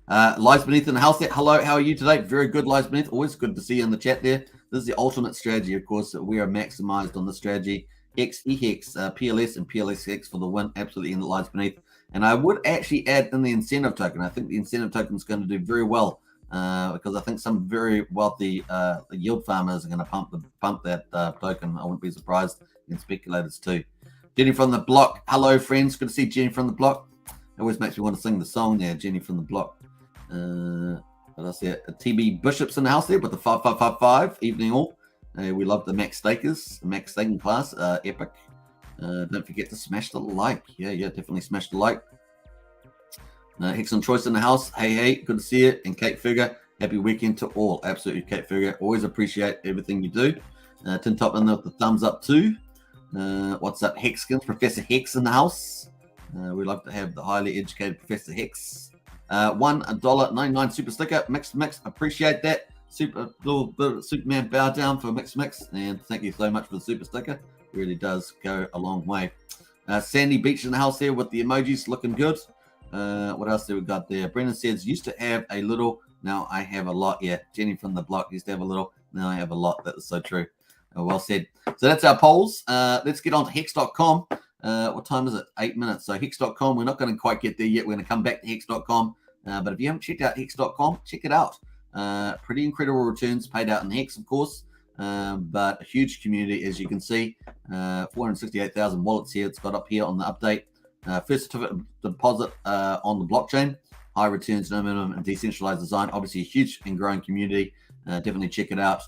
Lies Beneath in the house there. Hello, how are you today? Very good, Lies Beneath. Always good to see you in the chat there. This is the ultimate strategy, of course. We are maximized on the strategy. EHEX, PLS, and PLSX for the win. Absolutely in the Lies Beneath. And I would actually add in the incentive token. I think the incentive token is going to do very well because I think some very wealthy yield farmers are going to pump that token. I wouldn't be surprised, and speculators too. Jenny from the block. Hello, friends. Good to see Jenny from the block. It always makes me want to sing the song there, Jenny from the block. But I see it. TB Bishop's in the house there with the 5555. Evening all. We love the max stakers, the max staking class. Epic. Don't forget to smash the like. Yeah, definitely smash the like. Hex Choice in the house. Hey, good to see you. And Kate Figure, happy weekend to all. Absolutely, Kate Figure. Always appreciate everything you do. Tin Top in with the thumbs up too. What's up, Hexkins? Professor Hex in the house. We love to have the highly educated Professor Hex. $1.99 super sticker. Mix. Appreciate that. Little bit of Superman bow down for Mix. And thank you so much for the super sticker. Really does go a long way. Sandy Beach in the house here with the emojis, looking good. What else do we got there? Brendan says, used to have a little, now I have a lot. Yeah, Jenny from the block used to have a little, now I have a lot. That is so true. Well said. So that's our polls. Let's get on to hex.com. What time is it? 8 minutes. So hex.com, we're not going to quite get there yet. We're going to come back to hex.com. But if you haven't checked out hex.com, check it out. Pretty incredible returns paid out in Hex, of course. But a huge community, as you can see. 468,000 wallets here. It's got up here on the update. First certificate deposit on the blockchain. High returns, no minimum, and decentralized design. Obviously, a huge and growing community. Definitely check it out.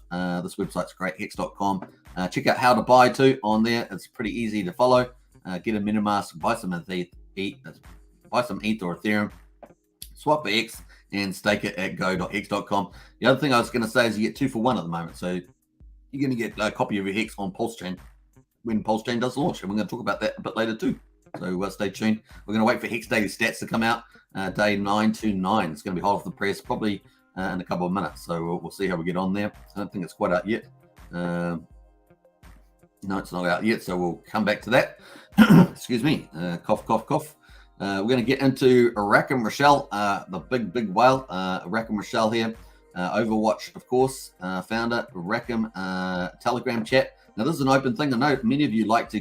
This website's great, hex.com. Check out how to buy too on there. It's pretty easy to follow. Get a MetaMask, buy some ETH or Ethereum, swap for X, and stake it at go.hex.com. The other thing I was going to say is you get 2 for 1 at the moment. So you're going to get a copy of your Hex on Pulsechain when Pulsechain does launch. And we're going to talk about that a bit later too. So stay tuned. We're going to wait for Hex daily stats to come out. Day 929. It's going to be hot off the press probably in a couple of minutes. So we'll see how we get on there. I don't think it's quite out yet. No, it's not out yet. So we'll come back to that. Excuse me. Cough. We're going to get into Rackham Rochelle, the big whale. Rackham Rochelle here. Overwatch, of course, founder. Rackham Telegram chat. Now, this is an open thing. I know many of you like to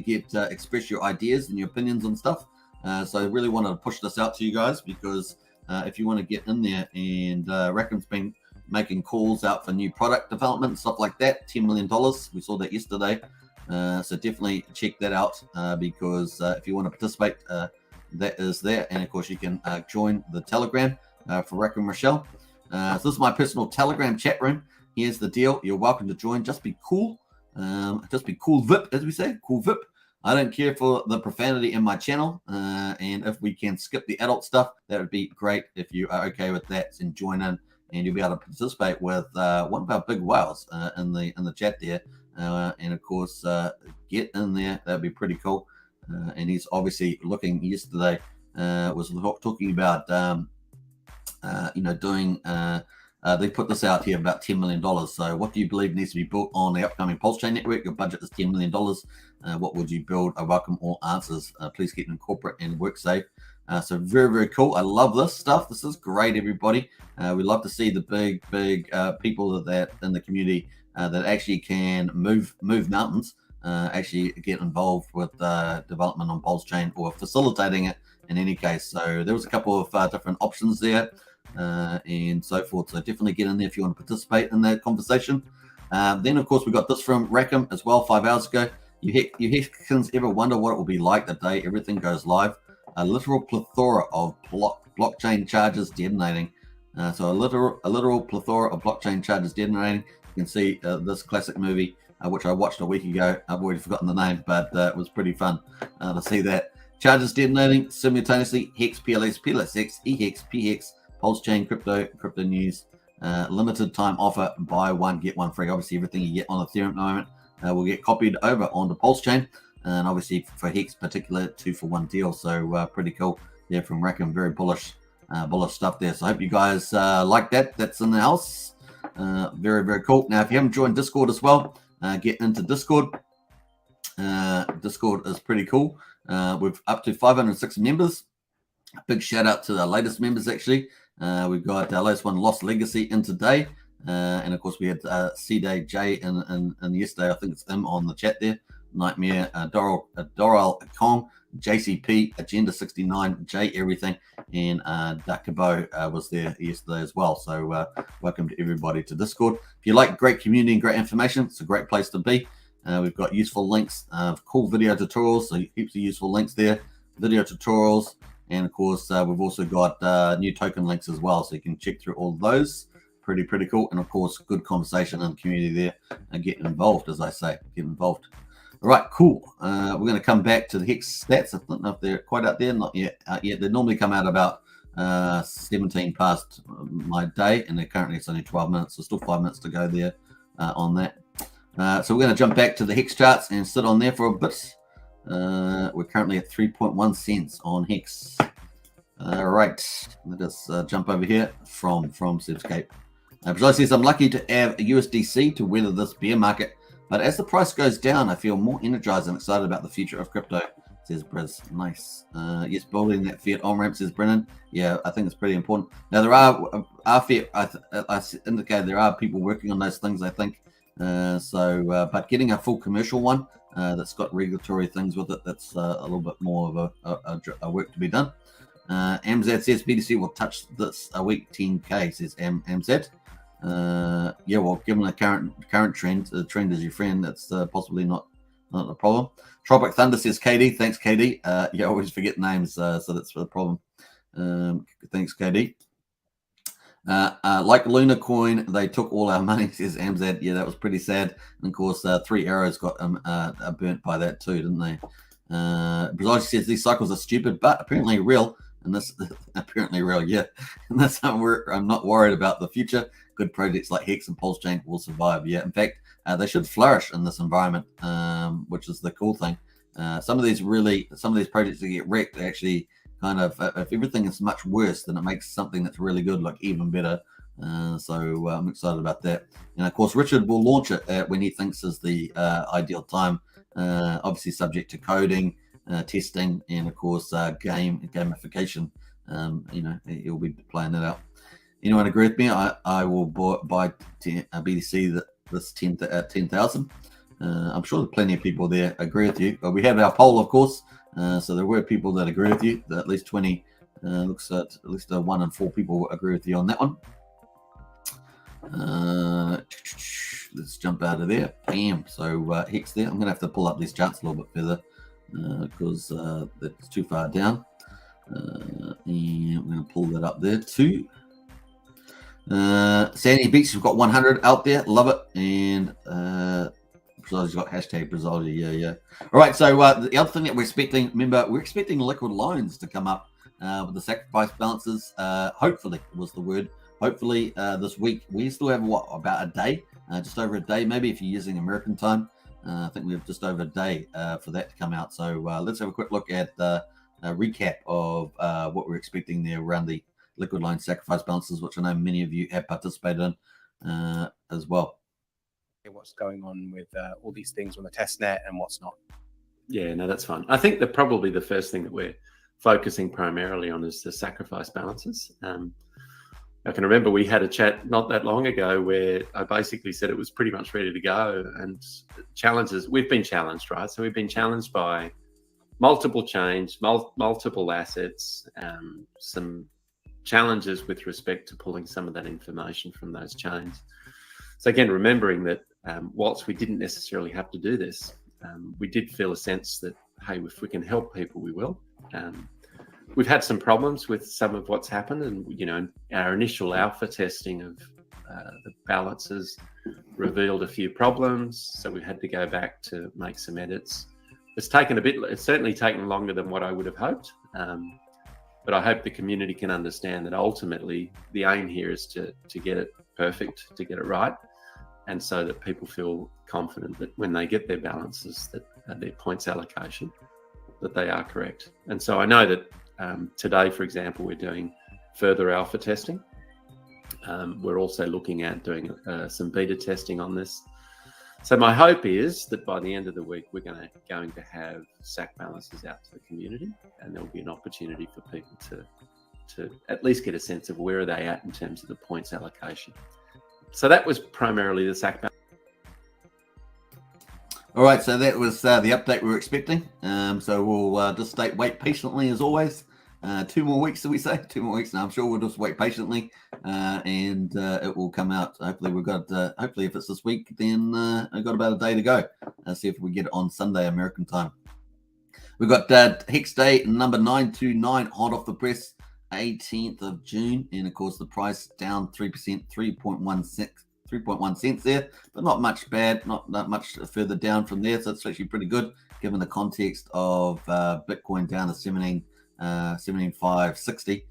express your ideas and your opinions on stuff. So I really wanted to push this out to you guys because if you want to get in there, and Rackham's been making calls out for new product development and stuff like that, $10 million. We saw that yesterday. So definitely check that out because if you want to participate, that is there. And of course, you can join the Telegram for Rick and Rochelle. So this is my personal Telegram chat room. Here's the deal. You're welcome to join. Just be cool. Just be cool VIP, as we say. Cool VIP. I don't care for the profanity in my channel. And if we can skip the adult stuff, that would be great. If you are okay with that, then join in and you'll be able to participate with one of our big whales in the chat there. And of course, get in there. That'd be pretty cool. And he's obviously looking yesterday, was talking about, doing, they put this out here about $10 million. So what do you believe needs to be built on the upcoming Pulsechain network? Your budget is $10 million. What would you build? I welcome all answers. Please keep them corporate and work safe. So very, very cool. I love this stuff. This is great, everybody. We love to see the big people that in the community that actually can move mountains, actually get involved with development on Pulsechain or facilitating it in any case. So there was a couple of different options there and so forth. So definitely get in there if you want to participate in that conversation. Then, of course, we got this from Rackham as well 5 hours ago. You Hexkins ever wonder what it will be like the day everything goes live? A literal plethora of blockchain charges detonating. So a literal plethora of blockchain charges detonating. You can see this classic movie, which I watched a week ago. I've already forgotten the name, but it was pretty fun to see that. Charges detonating simultaneously. Hex, PLS, PLSX, EHEX, PHEX, Pulsechain, crypto news. Limited time offer, buy one, get one free. Obviously, everything you get on Ethereum at the moment will get copied over onto Pulsechain. And obviously for Hex particular 2-for-1 deal. So pretty cool there from Rackham. Very bullish stuff there. So I hope you guys like that. That's in the house. Very, very cool. Now, if you haven't joined Discord as well, get into Discord. Discord is pretty cool. We've up to 506 members. Big shout out to the latest members, actually. We've got our latest one, Lost Legacy, in today. And of course, we had C-Day J and yesterday. I think it's him on the chat there. Nightmare, Doral Kong, JCP, Agenda 69, J Everything, and Dakabo was there yesterday as well. So welcome to everybody to Discord. If you like great community and great information, it's a great place to be. We've got useful links, cool video tutorials, so heaps of useful links there, video tutorials, and of course we've also got new token links as well, so you can check through all of those. Pretty cool, and of course good conversation in the community there, and get involved, as I say, get involved. All right, cool. We're going to come back to the Hex stats. I don't know if they're quite out there, not yet. They normally come out about 17 past my day, and they're currently it's only 12 minutes, so still 5 minutes to go there on that. So we're going to jump back to the Hex charts and sit on there for a bit. We're currently at 3.1 cents on Hex. All right, let us jump over here from Setscape. Bajai says, I'm lucky to have a USDC to weather this bear market, but as the price goes down, I feel more energized and excited about the future of crypto, says Briz. Nice. Yes, building that fiat on-ramp, says Brennan. Yeah, I think it's pretty important. Now, there are fiat, I indicated there are people working on those things, I think. But getting a full commercial one that's got regulatory things with it, that's a little bit more of a work to be done. Amzad says BTC will touch this a week 10K, says Amzad. Yeah, well, given the current trend, the trend is your friend. That's possibly not a problem. Tropic Thunder says KD. Thanks, KD. You always forget names, so that's the problem. Thanks, KD. Like Luna Coin, they took all our money, says Amzad. Yeah, that was pretty sad. And of course, 3 Arrows got burnt by that too, didn't they? Brazil says these cycles are stupid, but apparently real. And this apparently real, yeah. And that's how I'm not worried about the future. Good projects like Hex and Pulsechain will survive. Yeah, in fact, they should flourish in this environment, which is the cool thing. Some of these projects that get wrecked actually kind of, if everything is much worse, then it makes something that's really good look even better. So I'm excited about that. And of course, Richard will launch it when he thinks is the ideal time. Obviously, subject to coding, testing, and of course, gamification. He'll be playing that out. Anyone agree with me? I will buy BTC this 10,000. I'm sure there's plenty of people there agree with you. But we have our poll, of course. So there were people that agree with you. At least 20. Looks at least 1 in 4 people agree with you on that one. let's jump out of there. Bam. So Hex there. I'm going to have to pull up these charts a little bit further because that's too far down. And I'm going to pull that up there too. Sandy Beach, we've got 100 out there. Love it. And Brazil's got hashtag Brazil. Yeah. All right. So the other thing that we're expecting, remember, we're expecting liquid loans to come up with the sacrifice balances. Hopefully was the word. Hopefully this week. We still have about a day, just over a day, maybe if you're using American time. I think we have just over a day for that to come out. So let's have a quick look at the recap of what we're expecting there around the liquid loan sacrifice balances, which I know many of you have participated in as well. What's going on with all these things on the test net and what's not. Yeah, no, that's fine. I think that probably the first thing that we're focusing primarily on is the sacrifice balances. I can remember we had a chat not that long ago where I basically said it was pretty much ready to go, and challenges, we've been challenged, right? So we've been challenged by multiple chains, multiple assets, some challenges with respect to pulling some of that information from those chains. So again, remembering that whilst we didn't necessarily have to do this, we did feel a sense that, hey, if we can help people, we will. We've had some problems with some of what's happened, and you know, our initial alpha testing of the balances revealed a few problems, so we had to go back to make some edits. It's certainly taken longer than what I would have hoped, but I hope the community can understand that ultimately the aim here is to get it perfect, to get it right, and so that people feel confident that when they get their balances, that their points allocation, that they are correct. And so I know that today, for example, we're doing further alpha testing. We're also looking at doing some beta testing on this. So my hope is that by the end of the week, we're going to have SAC balances out to the community, and there'll be an opportunity for people to at least get a sense of where are they at in terms of the points allocation. So that was primarily the SAC balance. All right, so that was the update we were expecting. So we'll just wait patiently as always. 2 more weeks, do we say? 2 more weeks. Now I'm sure we'll just wait patiently, and it will come out. Hopefully we've got. Hopefully, if it's this week, then I've got about a day to go. See if we get it on Sunday American time. We've got Hex Day number 929 hot off the press, 18th of June, and of course the price down 3%, 3.1 cents there, but not much bad, not much further down from there. So it's actually pretty good given the context of Bitcoin down to 17,560.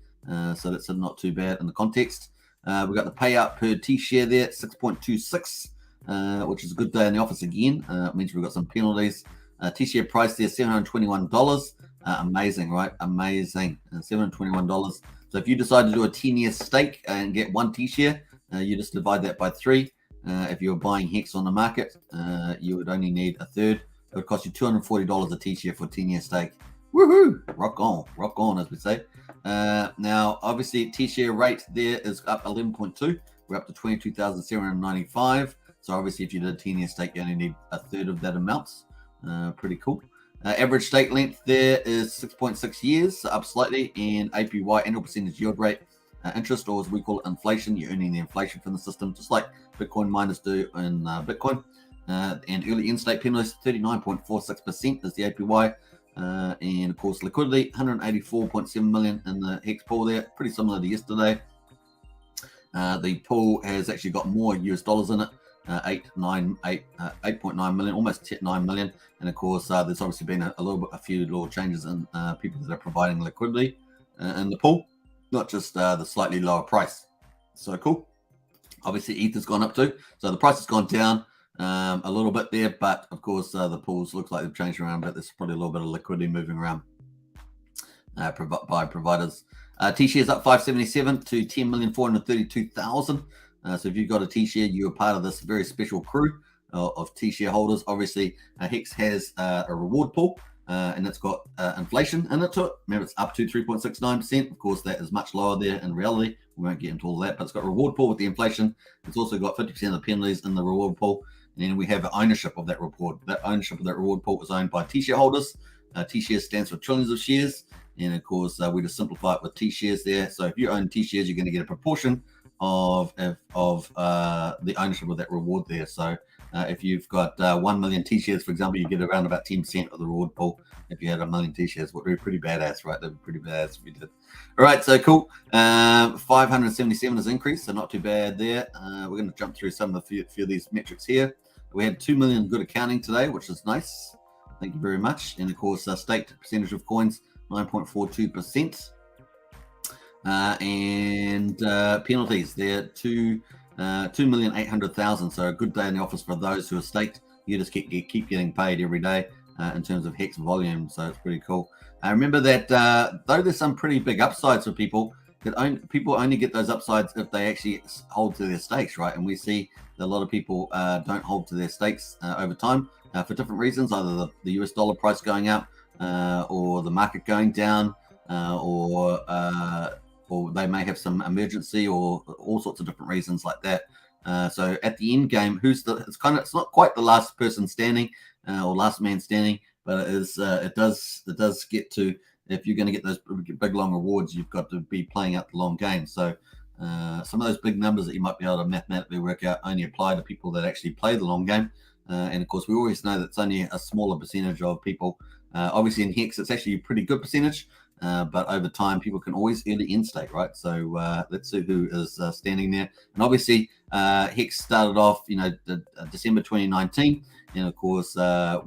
So that's not too bad in the context. We've got the payout per T-share there, 6.26, which is a good day in the office again. It means we've got some penalties. T-share price there, $721. Amazing, right? Amazing. $721. So if you decide to do a 10-year stake and get 1 T-share, you just divide that by 3. If you're buying Hex on the market, you would only need a third. It would cost you $240 a T-share for a 10-year stake. Woohoo! Rock on, as we say. Now, obviously, T-share rate there is up 11.2. We're up to 22,795. So obviously, if you did a 10-year stake, you only need a third of that amount. Pretty cool. Average stake length there is 6.6 years, so up slightly, and APY, annual percentage yield rate. Interest, or as we call it, inflation. You're earning the inflation from the system, just like Bitcoin miners do in Bitcoin. And early in-state penalties, 39.46% is the APY. And of course, liquidity, 184.7 million in the Hex pool there, pretty similar to yesterday. The pool has actually got more US dollars in it, 8.9 million, almost 9 million. And of course, there's obviously been a few little changes in people that are providing liquidity in the pool. Not just the slightly lower price. So cool. Obviously, ETH has gone up too. So the price has gone down a little bit there. But of course, the pools looks like they've changed around. But there's probably a little bit of liquidity moving around by providers. T-shares up 577 to 10,432,000. So if you've got a T-share, you're part of this very special crew of T-share holders. Obviously, Hex has a reward pool. And it's got inflation in it to it. Remember, it's up to 3.69%. Of course, that is much lower there in reality. We won't get into all that, but it's got reward pool with the inflation. It's also got 50% of the penalties in the reward pool. And then we have ownership of that reward. That ownership of that reward pool is owned by T-share holders. T-shares stands for trillions of shares. And of course, we just simplify it with T-shares there. So if you own T-shares, you're going to get a proportion of the ownership of that reward there. So if you've got 1 million T-shares, for example, you get around about 10% of the reward pool. If you had 1 million T-shares, would be pretty badass, right? That'd be pretty badass if you did. All right, so cool. 577 has increased, so not too bad there. We're going to jump through some of the few of these metrics here. We had 2 million good accounting today, which is nice. Thank you very much. And of course, staked percentage of coins, 9.42%. And penalties, they're 2,800,000. So a good day in the office for those who are staked. You just keep getting paid every day in terms of Hex volume. So it's pretty cool. Remember that though there's some pretty big upsides for people, that people only get those upsides if they actually hold to their stakes, right? And we see that a lot of people don't hold to their stakes over time for different reasons, either the US dollar price going up or the market going down, or they may have some emergency or all sorts of different reasons like that. So at the end game, it's not quite the last person standing or last man standing, but it does get to, if you're going to get those big long rewards, you've got to be playing out the long game. So some of those big numbers that you might be able to mathematically work out only apply to people that actually play the long game. And of course, we always know that it's only a smaller percentage of people. Obviously in Hex, it's actually a pretty good percentage, but over time, people can always early in stake, right? So let's see who is standing there. And obviously, Hex started off, December 2019. And of course,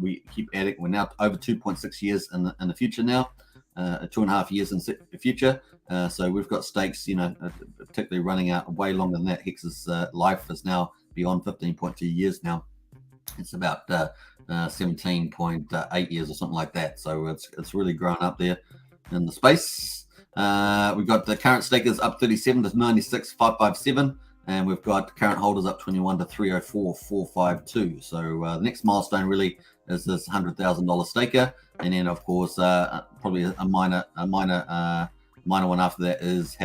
we keep adding. We're now over 2.6 years in the future now, 2.5 years in the future. So we've got stakes, particularly running out way longer than that. Hex's life is now beyond 15.2 years now. It's about 17.8 years or something like that. So it's really grown up there in the space. We've got the current stakers up 37 to 96,557. And we've got current holders up 21 to 304,452. So the next milestone really is this $100,000 staker, and then of course probably a minor one after that is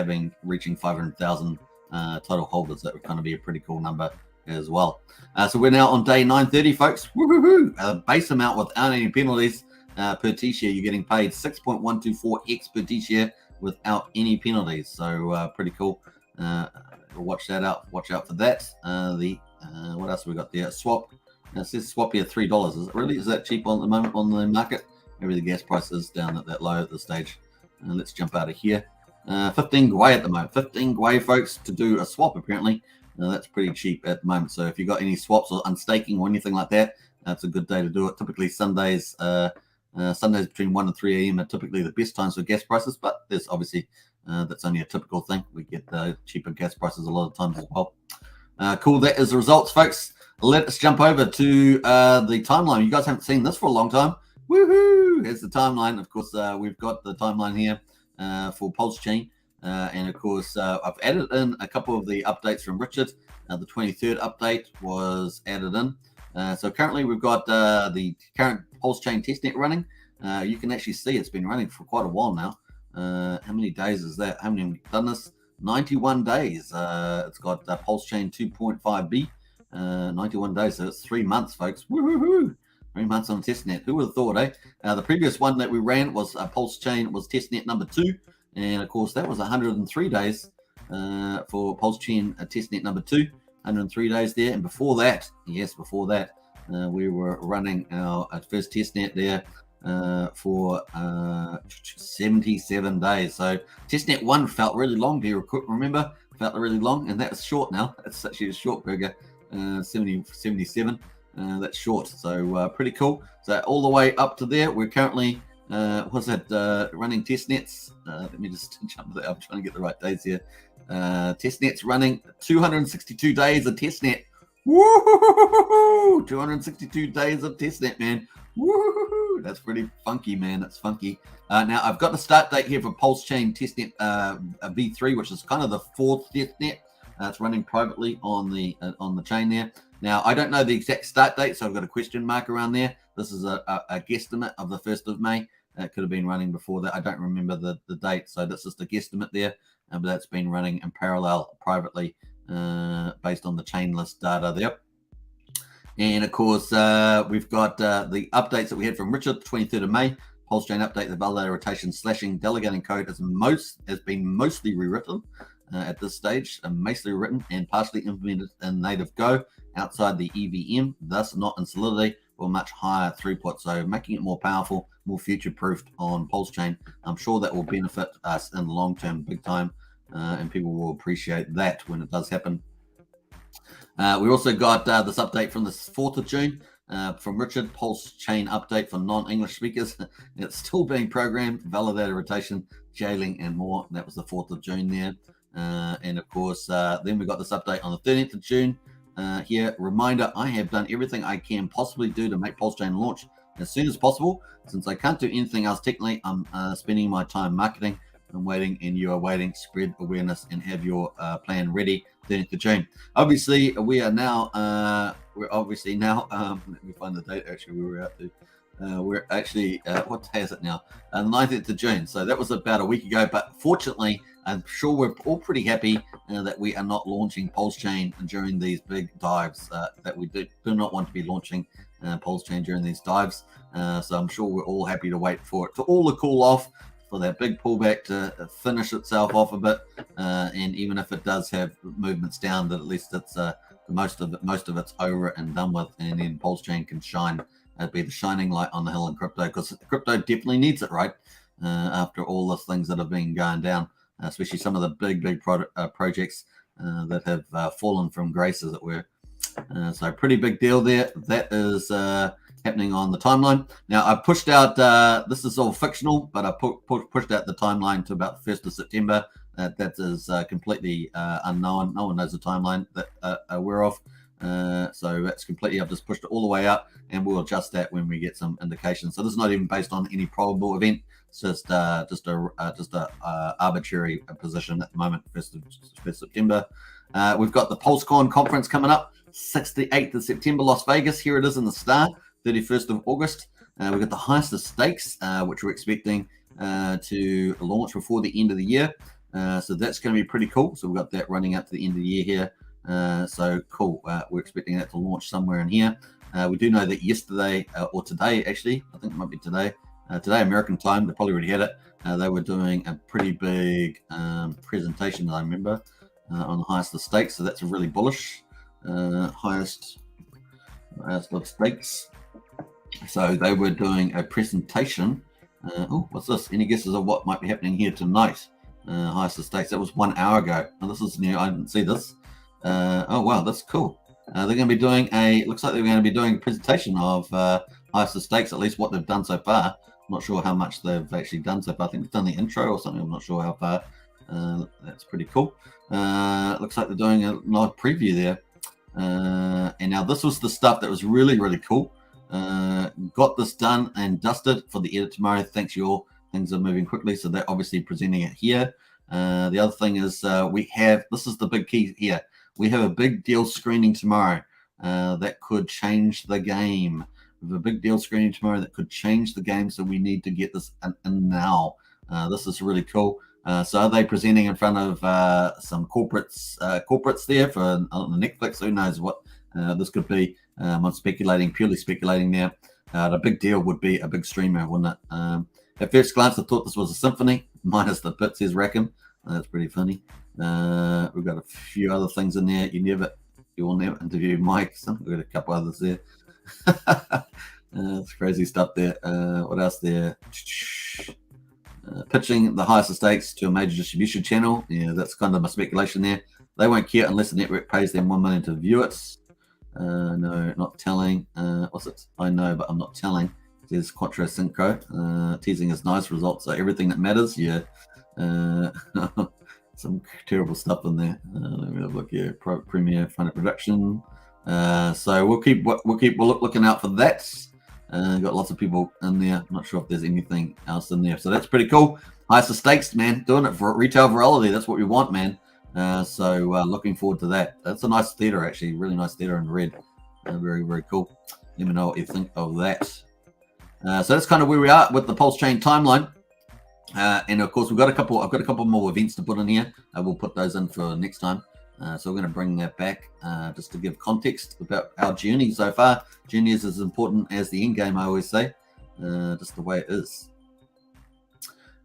reaching 500,000 total holders. That would kind of be a pretty cool number as well. So we're now on day 930, folks. Woo-hoo-hoo. Base amount without any penalties per T-share, you're getting paid 6.124x per T-share without any penalties. So pretty cool. Watch that out. Watch out for that. What else have we got there? Swap. It says swap here $3. Is that cheap on the moment on the market? Maybe the gas price is down at that low at this stage. Let's jump out of here. 15 gwei at the moment. 15 gwei, folks, to do a swap apparently. That's pretty cheap at the moment. So if you've got any swaps or unstaking or anything like that, that's a good day to do it. Typically Sundays between 1 and 3 a.m. are typically the best times for gas prices, but there's obviously that's only a typical thing. We get cheaper gas prices a lot of times as well. Cool, that is the results, folks. Let's jump over to the timeline. You guys haven't seen this for a long time. Woohoo! Here's the timeline. Of course, we've got the timeline here for Pulsechain. And of course, I've added in a couple of the updates from Richard. The 23rd update was added in. So currently we've got the current Pulsechain testnet running. You can actually see it's been running for quite a while now. How many days is that? How many have we done this? 91 days. It's got Pulsechain 2.5B. 91 days. So it's 3 months, folks. Woohoo! 3 months on testnet. Who would have thought, eh? The previous one that we ran was Pulsechain was testnet number 2. And of course, that was 103 days for Pulsechain testnet number 2. 103 days there. And before that, we were running our first testnet there for 77 days. So testnet 1 felt really long. Do you remember? Felt really long, and that's short now. It's actually a short burger, 77. That's short. So pretty cool. So all the way up to there, we're currently running testnets. Let me just jump there. I'm trying to get the right days here. Testnet's running 262 days of testnet. Woo! 262 days of testnet, man. Woo! That's pretty funky, man. That's funky. Now I've got the start date here for Pulsechain testnet V3, which is kind of the 4th testnet. It's running privately on the chain there. Now I don't know the exact start date, so I've got a question mark around there. This is a guesstimate of the 1st of May. It could have been running before that. I don't remember the date, so that's just a guesstimate there. But that's been running in parallel privately based on the chain list data there. And of course, we've got the updates that we had from Richard, the 23rd of May. Pulsechain update, the validator rotation slashing delegating code has been mostly rewritten. at this stage, mostly written and partially implemented in native Go outside the EVM, thus not in Solidity, or much higher throughput. So making it more powerful, more future-proofed on Pulsechain. I'm sure that will benefit us in the long term big time, and people will appreciate that when it does happen. We also got this update from the 4th of June from Richard, Pulsechain update for non-English speakers. It's still being programmed, validated rotation, jailing, and more. That was the 4th of June there. And of course, then we got this update on the 13th of June. Here, reminder, I have done everything I can possibly do to make Pulsechain launch as soon as possible. Since I can't do anything else technically, I'm spending my time marketing. I'm waiting, and you are waiting. Spread awareness and have your plan ready. 13th of June. Obviously, we are now. We're obviously now. Let me find the date. Actually, we were out to. We're actually. What day is it now? The 19th of June. So that was about a week ago. But fortunately, I'm sure we're all pretty happy that we are not launching Pulsechain during these big dives. That we do not want to be launching Pulsechain during these dives. So I'm sure we're all happy to wait for it to all to cool off, for that big pullback to finish itself off a bit, and even if it does have movements down, that at least it's most of it's over and done with, and then Pulsechain can shine, be the shining light on the hill in crypto, because crypto definitely needs it, right? After all the things that have been going down, especially some of the big projects that have fallen from grace, as it were. So pretty big deal there. That is happening on the timeline. Now I pushed out, this is all fictional, but I pushed out the timeline to about the 1st of September. That is completely unknown. No one knows the timeline that I'm aware of. So that's completely, I've just pushed it all the way out, and we'll adjust that when we get some indications. So this is not even based on any probable event. It's just a arbitrary position at the moment, 1st of September. We've got the PulseCon conference coming up, 68th of September, Las Vegas. Here it is in the star. 31st of August. We've got the highest of stakes, which we're expecting to launch before the end of the year. So that's going to be pretty cool. So we've got that running up to the end of the year here. So cool. We're expecting that to launch somewhere in here. We do know that yesterday, or today actually, I think it might be today, American time, they probably already had it. They were doing a pretty big presentation, I remember, on the highest of stakes. So that's really bullish. Highest of stakes. So they were doing a presentation. Oh, what's this? Any guesses of what might be happening here tonight? Highest of stakes. That was 1 hour ago. Now this is new. I didn't see this. Oh wow, that's cool. They're going to be doing looks like they're going to be doing a presentation of highest of stakes, at least what they've done so far. I'm not sure how much they've actually done so far. I think they've done the intro or something. I'm not sure how far. That's pretty cool. Looks like they're doing a nice preview there. And now this was the stuff that was really, really cool. Got this done and dusted for the edit tomorrow. Thanks, you all. Things are moving quickly, so they're obviously presenting it here. The other thing is this is the big key here. We have a big deal screening tomorrow that could change the game. We have a big deal screening tomorrow that could change the game, so we need to get this in now. This is really cool. So are they presenting in front of some corporates there for Netflix? Who knows what this could be? I'm purely speculating there. The big deal would be a big streamer, wouldn't it? At first glance, I thought this was a symphony, minus the bit says Rackham. That's pretty funny. We've got a few other things in there. You will never interview Mike. We've got a couple others there. It's crazy stuff there. What else there? Pitching the highest of stakes to a major distribution channel. Yeah, that's kind of my speculation there. They won't care unless the network pays them $1 million to view it. No, not telling. What's it? I know, but I'm not telling. There's Quattro Synchro. Teasing his nice results. So everything that matters. Yeah. Some terrible stuff in there. Let me have a look here. Premiere front production. So we'll keep looking out for that. Got lots of people in there. I'm not sure if there's anything else in there. So that's pretty cool. Highest of stakes, man. Doing it for retail virality. That's what we want, man. So looking forward to that. That's a nice theater, actually. Really nice theater in red. Very, very cool. Let me know what you think of that. So that's kind of where we are with the Pulsechain timeline. And of course, I've got a couple more events to put in here. We'll put those in for next time. So we're going to bring that back just to give context about our journey so far. Journey is as important as the end game, I always say. Just the way it is.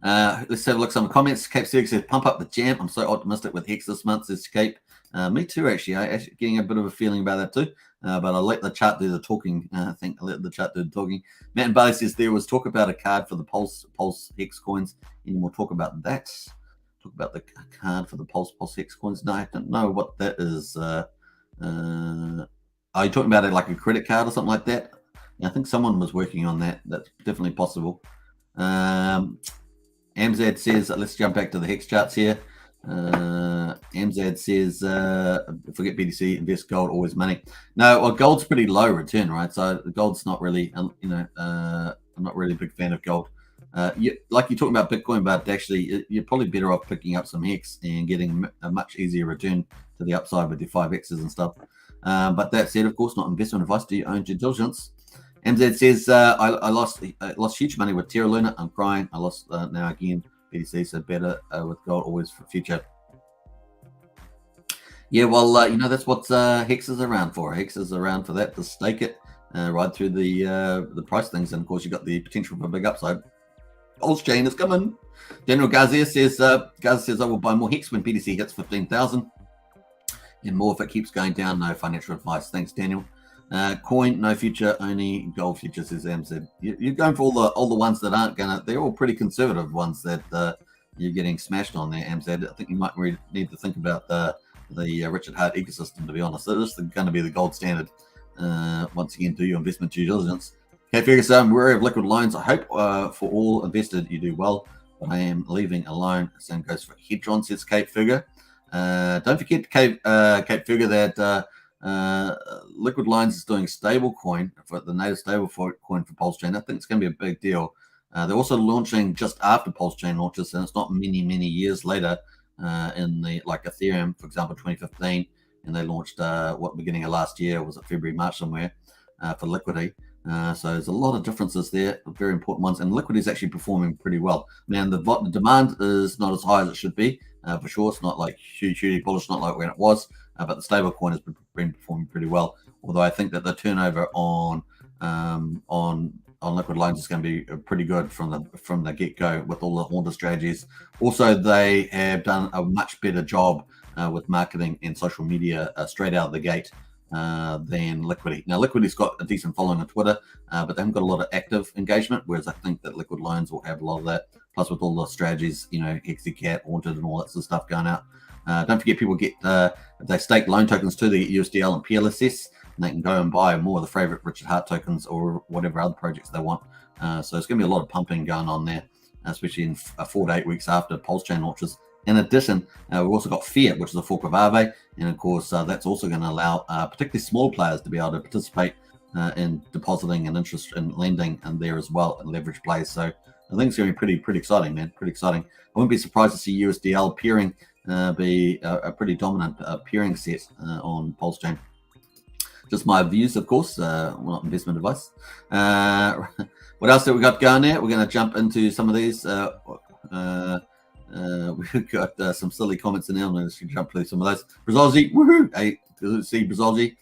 Let's have a look at some comments. Cape City says, pump up the jam. I'm so optimistic with Hex this month, says Cape. Me too, actually. I actually getting a bit of a feeling about that too. But I'll let the chart do the talking. I think I'll let the chart do the talking. Matt and Barley says there was talk about a card for the Pulse Hex coins. Any more talk about that? Talk about the card for the Pulse Hex coins. No, I don't know what that is. Are you talking about it like a credit card or something like that? I think someone was working on that. That's definitely possible. Amzad says, let's jump back to the Hex charts here. Amzad says, forget BTC, invest gold, always money. No, well, gold's pretty low return, right? So gold's not really, I'm not really a big fan of gold. Like you're talking about Bitcoin, but actually you're probably better off picking up some Hex and getting a much easier return to the upside with your 5Xs and stuff. But that said, of course, not investment advice. Do you own due diligence? MZ says, I lost huge money with Terra Luna. I'm crying. I lost now again. BTC, so better with gold always for future. Yeah, well, that's what Hex is around for. Hex is around for that, to stake it, ride through the price things, and of course you got the potential for a big upside. Pulsechain is coming. General Gazia says, I will buy more Hex when BTC hits 15,000, and more if it keeps going down. No financial advice. Thanks, Daniel. Coin, no future, only gold futures, says Amzad. You're going for all the ones that aren't gonna. They're all pretty conservative ones that you're getting smashed on there, Amzad. I think you might need to think about the Richard Hart ecosystem. To be honest, this is going to be the gold standard. Once again, do your investment due diligence. Okay, Fergus, I'm wary of liquid loans. I hope for all invested you do well, but I am leaving alone. Same goes for Hedron, says Kate Figure. Don't forget, Kate Figure, that Liquid Lines is doing stable coin for the native stable coin for Pulsechain. I think it's going to be a big deal. They're also launching just after Pulsechain launches, and it's not many years later. In the like Ethereum, for example, 2015, and they launched beginning of last year, was it February, March somewhere, for Liquidity. So there's a lot of differences there, very important ones, and Liquidity is actually performing pretty well. Man, the demand is not as high as it should be, for sure. It's not like hugely bullish, not like when it was, but the stable coin has been performing pretty well. Although I think that the turnover on Liquid Lines is going to be pretty good from the get-go with all the Haunter strategies. Also, they have done a much better job with marketing and social media straight out of the gate than Liquidity. Now, Liquidity's got a decent following on Twitter, but they haven't got a lot of active engagement, whereas I think that Liquid Loans will have a lot of that, plus with all the strategies, Hexycat, Haunted, and all that sort of stuff going out. Don't forget, people get, if they stake loan tokens too, they get USDL and PLSS, and they can go and buy more of the favorite Richard Hart tokens or whatever other projects they want. So it's going to be a lot of pumping going on there, especially in 4 to 8 weeks after Pulsechain launches. In addition, we've also got Fiat, which is a fork of Aave, and of course that's also going to allow particularly small players to be able to participate in depositing and interest and lending and there as well, and leverage plays. So I think it's going to be pretty exciting, man. Pretty exciting. I wouldn't be surprised to see USDL peering be a pretty dominant peering set on Pulsechain. Just my views, of course, not investment advice. What else have we got going there? We're going to jump into some of these. We've got some silly comments in there. I'm going to jump through some of those. Brazolji, woohoo! Hey, see Brazolji.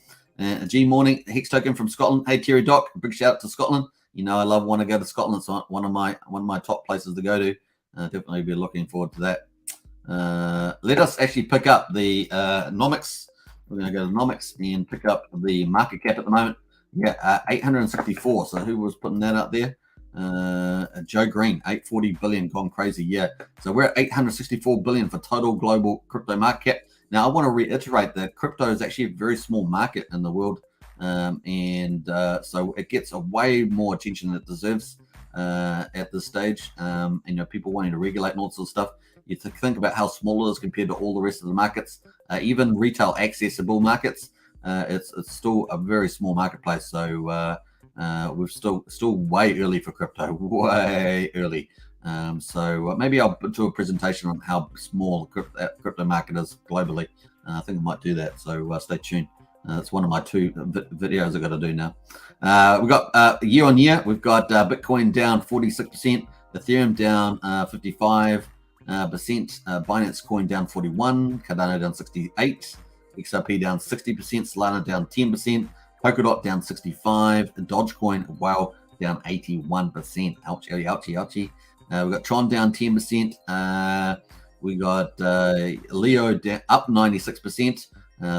G Morning, Hex Token from Scotland. Hey, Terry Doc, big shout out to Scotland. I want to go to Scotland. It's one of my top places to go to. Definitely be looking forward to that. Let us actually pick up the Nomics. We're going to go to Nomics and pick up the market cap at the moment. Yeah, 864. So who was putting that up there? Joe Green, 840 billion, gone crazy. Yeah, so we're at 864 billion for total global crypto market cap. Now, I want to reiterate that crypto is actually a very small market in the world, and so it gets a way more attention than it deserves at this stage. People wanting to regulate and all sorts of stuff. You think about how small it is compared to all the rest of the markets, even retail accessible markets. It's still a very small marketplace. So we're still way early for crypto, way early. So maybe I'll do a presentation on how small crypto market is globally. I think I might do that. So stay tuned. That's one of my 2 videos I got to do now. We've got year on year. We've got Bitcoin down 46%, Ethereum down 55%, Binance Coin down 41%, Cardano down 68%, XRP down 60%, Solana down 10%, Polkadot down 65%, Dogecoin, wow, down 81%. Ouchie. We've got Tron down 10%. We got Leo up 96%.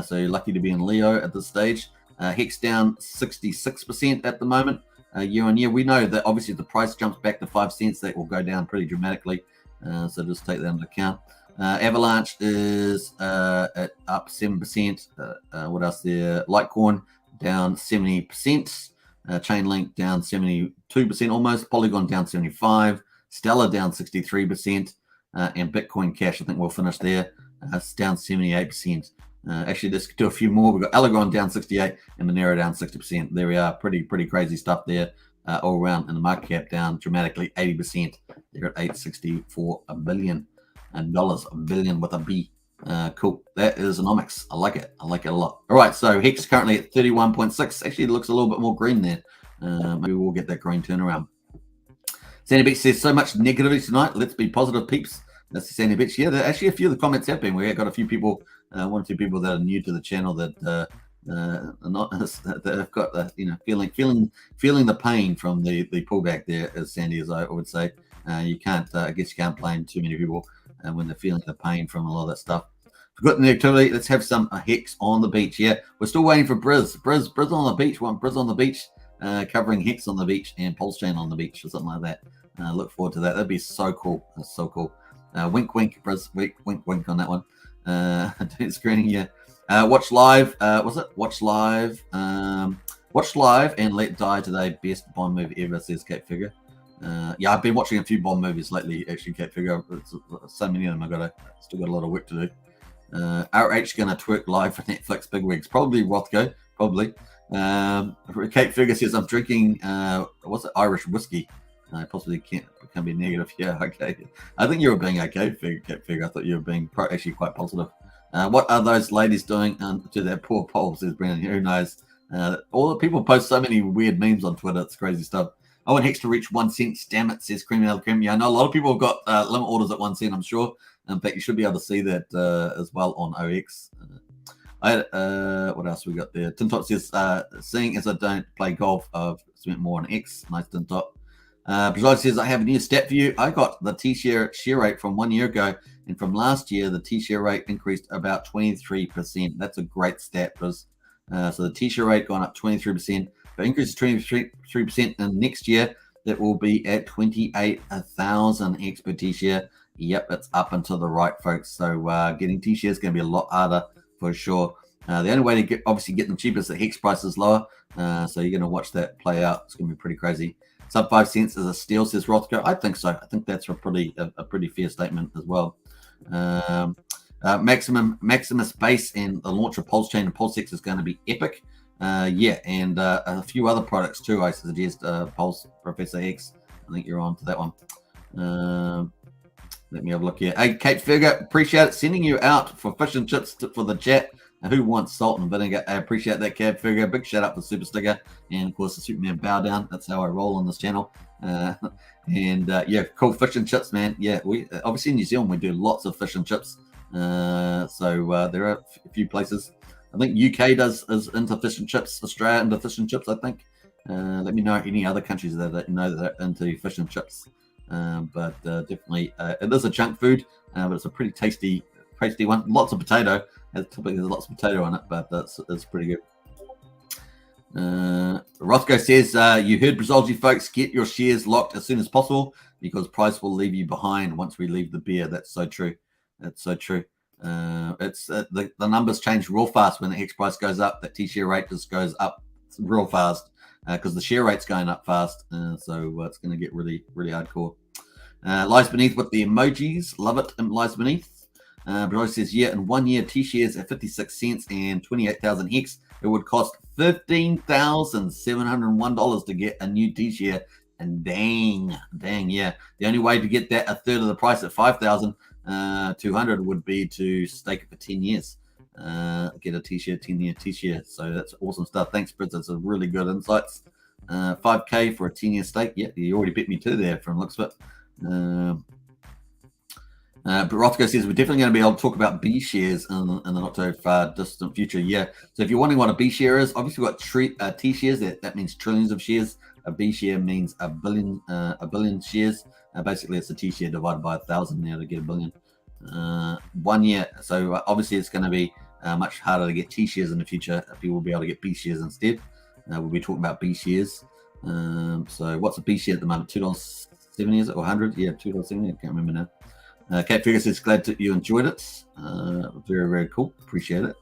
So you're lucky to be in Leo at this stage. Hex down 66% at the moment, year on year. We know that obviously if the price jumps back to 5 cents, that will go down pretty dramatically. So just take that into account. Avalanche is up 7%. What else there? Litecoin down 70%. Chainlink down 72% almost. Polygon down 75%. Stellar down 63%. And Bitcoin Cash, I think we'll finish there. It's down 78%. Actually, let's do a few more. We've got Algorand down 68% and Monero down 60%. There we are. Pretty crazy stuff there all around. And the market cap down dramatically 80%. They're at $864 billion. A billion with a B. Cool. That is economics. I like it. I like it a lot. All right. So Hex currently at 31.6. Actually, it looks a little bit more green there. Maybe we'll get that green turnaround. Sandy Beach says so much negativity tonight. Let's be positive, peeps. That's Sandy Beach. Yeah, actually a few of the comments have been. We got a few people, one or two people that are new to the channel that are not that have got feeling the pain from the pullback there, as Sandy, as I would say. You can't, I guess you can't blame too many people when they're feeling the pain from a lot of that stuff. Forgotten the activity. Let's have some Hex on the beach. Yeah, we're still waiting for Briz on the beach. Want Briz on the beach, covering Hex on the beach and Pulsechain on the beach or something like that. Look forward to that. That'd be so cool. That's so cool. Wink, wink, Briz. Wink on that one. Screening, yeah. Watch live. Was it watch live? Watch live and let die today. Best Bond movie ever, says Cape Figure. Yeah, I've been watching a few Bond movies lately. Actually, Cape Figure. So many of them. Still got a lot of work to do. RH gonna twerk live for Netflix big wigs. Probably Rothko. Probably. Cape Figure says I'm drinking. What's it? Irish whiskey. I possibly can be negative. Yeah, okay. I think you were being okay, Cape Figure. I thought you were being actually quite positive. What are those ladies doing to their poor polls? Says Brandon. Who knows? All the people post so many weird memes on Twitter. It's crazy stuff. I want Hex to reach 1 cent. Damn it, says Creamy Al Cream. Yeah, I know a lot of people have got limit orders at 1 cent, I'm sure. In fact, you should be able to see that as well on OX. What else we got there? Tintop says, seeing as I don't play golf, I've spent more on X. Nice Tintop. Brazil says, I have a new stat for you. I got the T-share rate from 1 year ago, and from last year, the T-share rate increased about 23%. That's a great stat, Braz. So the T-share rate gone up 23%. If it increases 23%, and next year, it will be at 28,000 X per T-share. Yep, it's up and to the right, folks. So getting T-share is going to be a lot harder for sure. The only way to obviously get them cheaper is the Hex price is lower. So you're going to watch that play out. It's going to be pretty crazy. Sub 5 cents is a steal, says Rothko. I think so. I think that's a pretty fair statement as well. Maximus Base and the launch of Pulsechain and Pulsex is going to be epic. Yeah, and a few other products too. I suggest Pulse Professor X. I think you're on to that one. Let me have a look here. Hey, Cape Figure, appreciate it. Sending you out for fish and chips for the chat. Who wants salt and vinegar? I appreciate that, Cape Figure. Big shout out for Super Sticker. And of course, the Superman Bow Down. That's how I roll on this channel. Yeah, cool fish and chips, man. Yeah, we obviously in New Zealand, we do lots of fish and chips. So there are a few places. I think UK is into fish and chips. Australia into fish and chips, I think. Let me know any other countries that are into fish and chips. But definitely, it is a junk food, but it's a pretty tasty one. Lots of potato. Typically, there's lots of potato on it, but it's pretty good. Rothko says, you heard Brazilji folks, get your shares locked as soon as possible because price will leave you behind once we leave the bear. That's so true. That's so true. It's the numbers change real fast when the Hex price goes up. That T-share rate just goes up real fast because the share rate's going up fast. So it's going to get really, really hardcore. Lies Beneath with the emojis. Love it. Lies Beneath. Bro says, yeah, in 1 year, T-shares at 56 cents and 28,000 Hex. It would cost $15,701 to get a new T-share. And dang, yeah. The only way to get that a third of the price at 5,200 would be to stake it for 10 years. Get a T-share, 10-year T-share. So that's awesome stuff. Thanks, Fritz. That's a really good insights. 5K for a 10-year stake. Yeah, you already bit me too there from looks of it. But Rothko says we're definitely going to be able to talk about B shares in the not so far distant future. Yeah. So if you're wondering what a B share is, obviously we've got T shares. That means trillions of shares a B share means a billion shares. Basically, it's a T share divided by 1,000 now to get a billion. 1 year. So obviously, it's going to be much harder to get T shares in the future. People will be able to get B shares instead. We'll be talking about B shares. So what's a B share at the moment? $2.70 is it, or 100? Yeah, $2.70. I can't remember now. Kate Fergus says glad that you enjoyed it. Very, very cool. Appreciate it.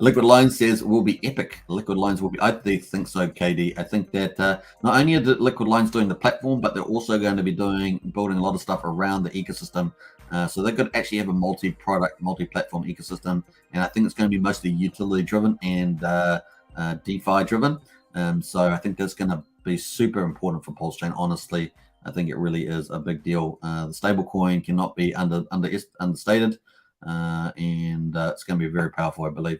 Liquid Loans says will be epic. Liquid Loans will be. I think so, KD. I think that not only are the Liquid Loans doing the platform, but they're also going to be building a lot of stuff around the ecosystem. So they could actually have a multi-product, multi-platform ecosystem, and I think it's going to be mostly utility-driven and DeFi-driven. So I think that's going to be super important for Pulsechain. Honestly, I think it really is a big deal. The stablecoin cannot be understated, and it's going to be very powerful, I believe.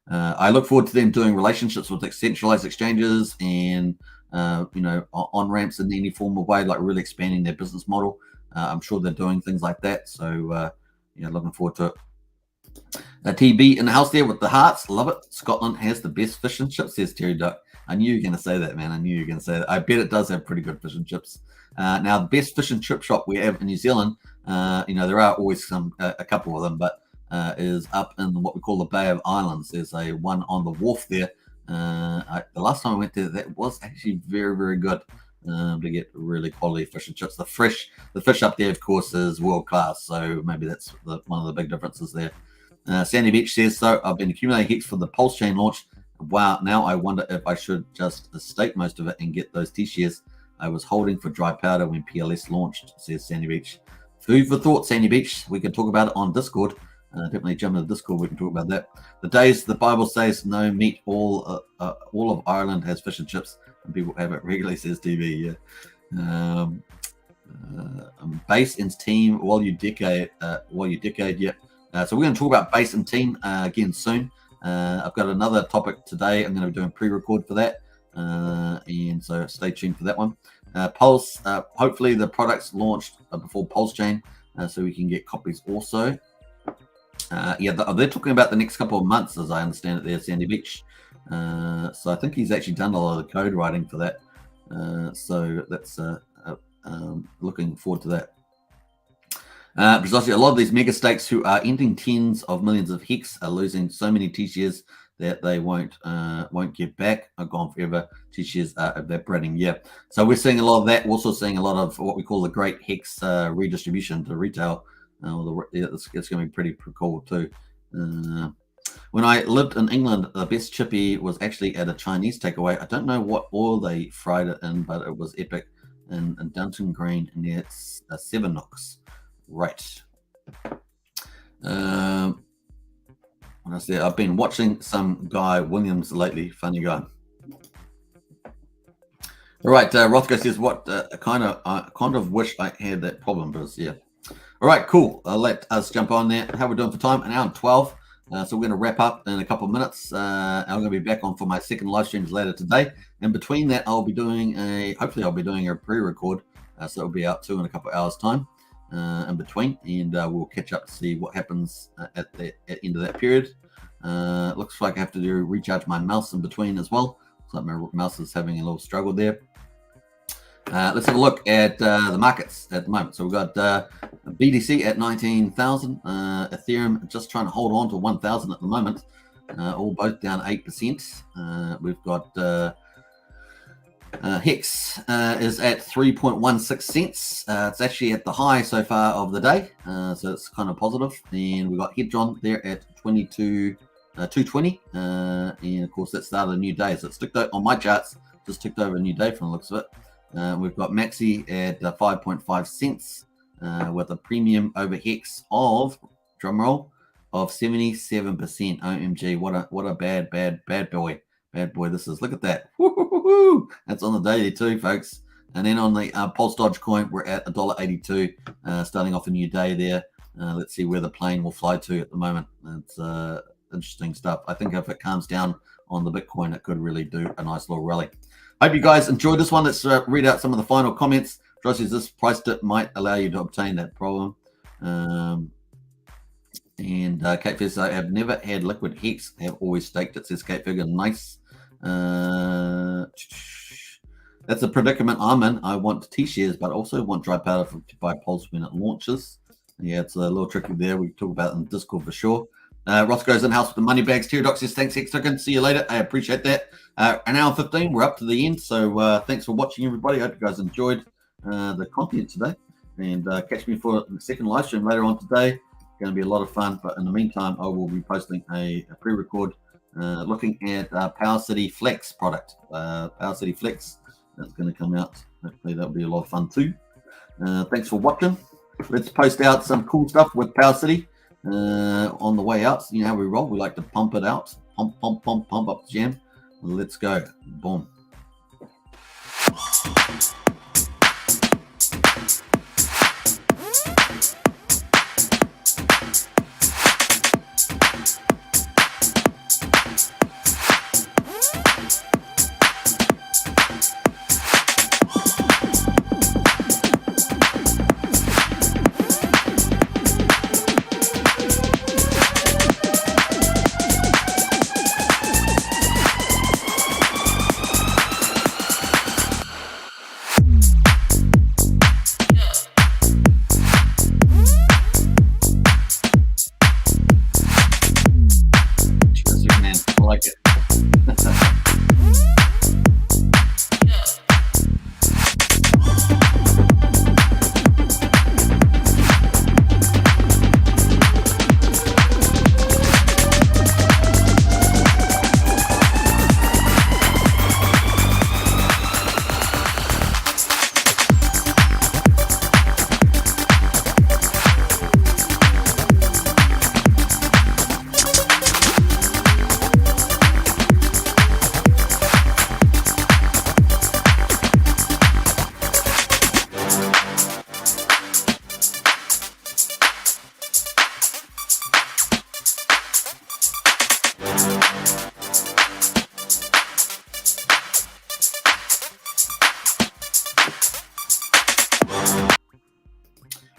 I look forward to them doing relationships with centralized exchanges and on ramps in any form of way, like really expanding their business model. I'm sure they're doing things like that. So looking forward to it. TB in the house there with the hearts. Love it. Scotland has the best fish and chips, says Terry Duck. I knew you were going to say that, man. I knew you were going to say that. I bet it does have pretty good fish and chips. Now, the best fish and chip shop we have in New Zealand, there are always a couple of them, but is up in what we call the Bay of Islands. There's a one on the wharf there. The last time I went there, that was actually very, very good to get really quality fish and chips. The fish up there, of course, is world class. So maybe that's one of the big differences there. Sandy Beach says, so I've been accumulating Hex for the Pulsechain launch. Wow, now I wonder if I should just stake most of it and get those T-shares I was holding for dry powder when PLS launched, says Sandy Beach. Food for thought, Sandy Beach. We can talk about it on Discord. Definitely jump into Discord. We can talk about that. The days the Bible says no meat, all of Ireland has fish and chips, and people have it regularly, says TV. Yeah. Base and team while you decade. Yeah. So we're going to talk about base and team again soon. I've got another topic today. I'm going to be doing pre-record for that, and so stay tuned for that one. Pulse. Hopefully the product's launched before Pulsechain, so we can get copies also. They're talking about the next couple of months, as I understand it there, Sandy Beach. So I think he's actually done a lot of the code writing for that. So that's looking forward to that. Precisely, a lot of these mega stakes who are ending tens of millions of Hex are losing so many T-shares that they won't get back, are gone forever. T-shares are evaporating. Yeah. So we're seeing a lot of that. We're also seeing a lot of what we call the great Hex redistribution to retail. It's going to be pretty cool too. When I lived in England, the best chippy was actually at a Chinese takeaway. I don't know what oil they fried it in, but it was epic. In Downton Green, and it's 7 nooks. Right. What else there? I've been watching some guy Williams lately. Funny guy. All right. Rothko says, "What kind of wish I had that problem, Bruce." Yeah. All right. Cool. Let us jump on there. How we doing for time? An hour and 12. So we're going to wrap up in a couple of minutes. I'm going to be back on for my second live streams later today. And between that, hopefully I'll be doing a pre-record. So it'll be out too in a couple of hours time in between. And we'll catch up to see what happens at the end of that period. Looks like I have to recharge my mouse in between as well. Looks like my mouse is having a little struggle there. Let's have a look at the markets at the moment. So we've got BTC at 19,000, Ethereum just trying to hold on to 1,000 at the moment, both down 8%. We've got Hex is at 3.16 cents. It's actually at the high so far of the day, so it's kind of positive. And we've got Hedron there at 220, and of course that started a new day. So it's ticked out on my charts, just ticked over a new day from the looks of it. We've got Maxi at 5.5 cents with a premium over Hex of, drumroll, of 77%. OMG, what a bad boy. Bad boy this is. Look at that. Woo-hoo-hoo-hoo. That's on the daily too, folks. And then on the Pulse Dodge coin, we're at $1.82, starting off a new day there. Let's see where the plane will fly to at the moment. It's interesting stuff. I think if it calms down on the Bitcoin, it could really do a nice little rally. Hope you guys enjoyed this one. Let's read out some of the final comments. Josh says this price dip might allow you to obtain that problem. And Kate says, I have never had liquid Hex. I have always staked it, says Kate Figure. Nice. That's a predicament I'm in. I want T-shares, but also want dry powder to buy Pulse when it launches. Yeah, it's a little tricky there. We talk about it in Discord for sure. Ross goes in house with the money bags. Terodox says, thanks, Hex Token. See you later. I appreciate that. An hour and 15. We're up to the end. So thanks for watching, everybody. I hope you guys enjoyed the content today. And catch me for the second live stream later on today. It's going to be a lot of fun. But in the meantime, I will be posting a pre-record looking at Power City Flex product. Power City Flex. That's going to come out. Hopefully that'll be a lot of fun too. Thanks for watching. Let's post out some cool stuff with Power City on the way out. You know how we roll. We like to pump it out. Pump up the jam. Let's go. Boom.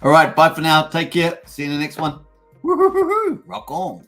All right, bye for now. Take care. See you in the next one. Woo-hoo-hoo-hoo. Rock on.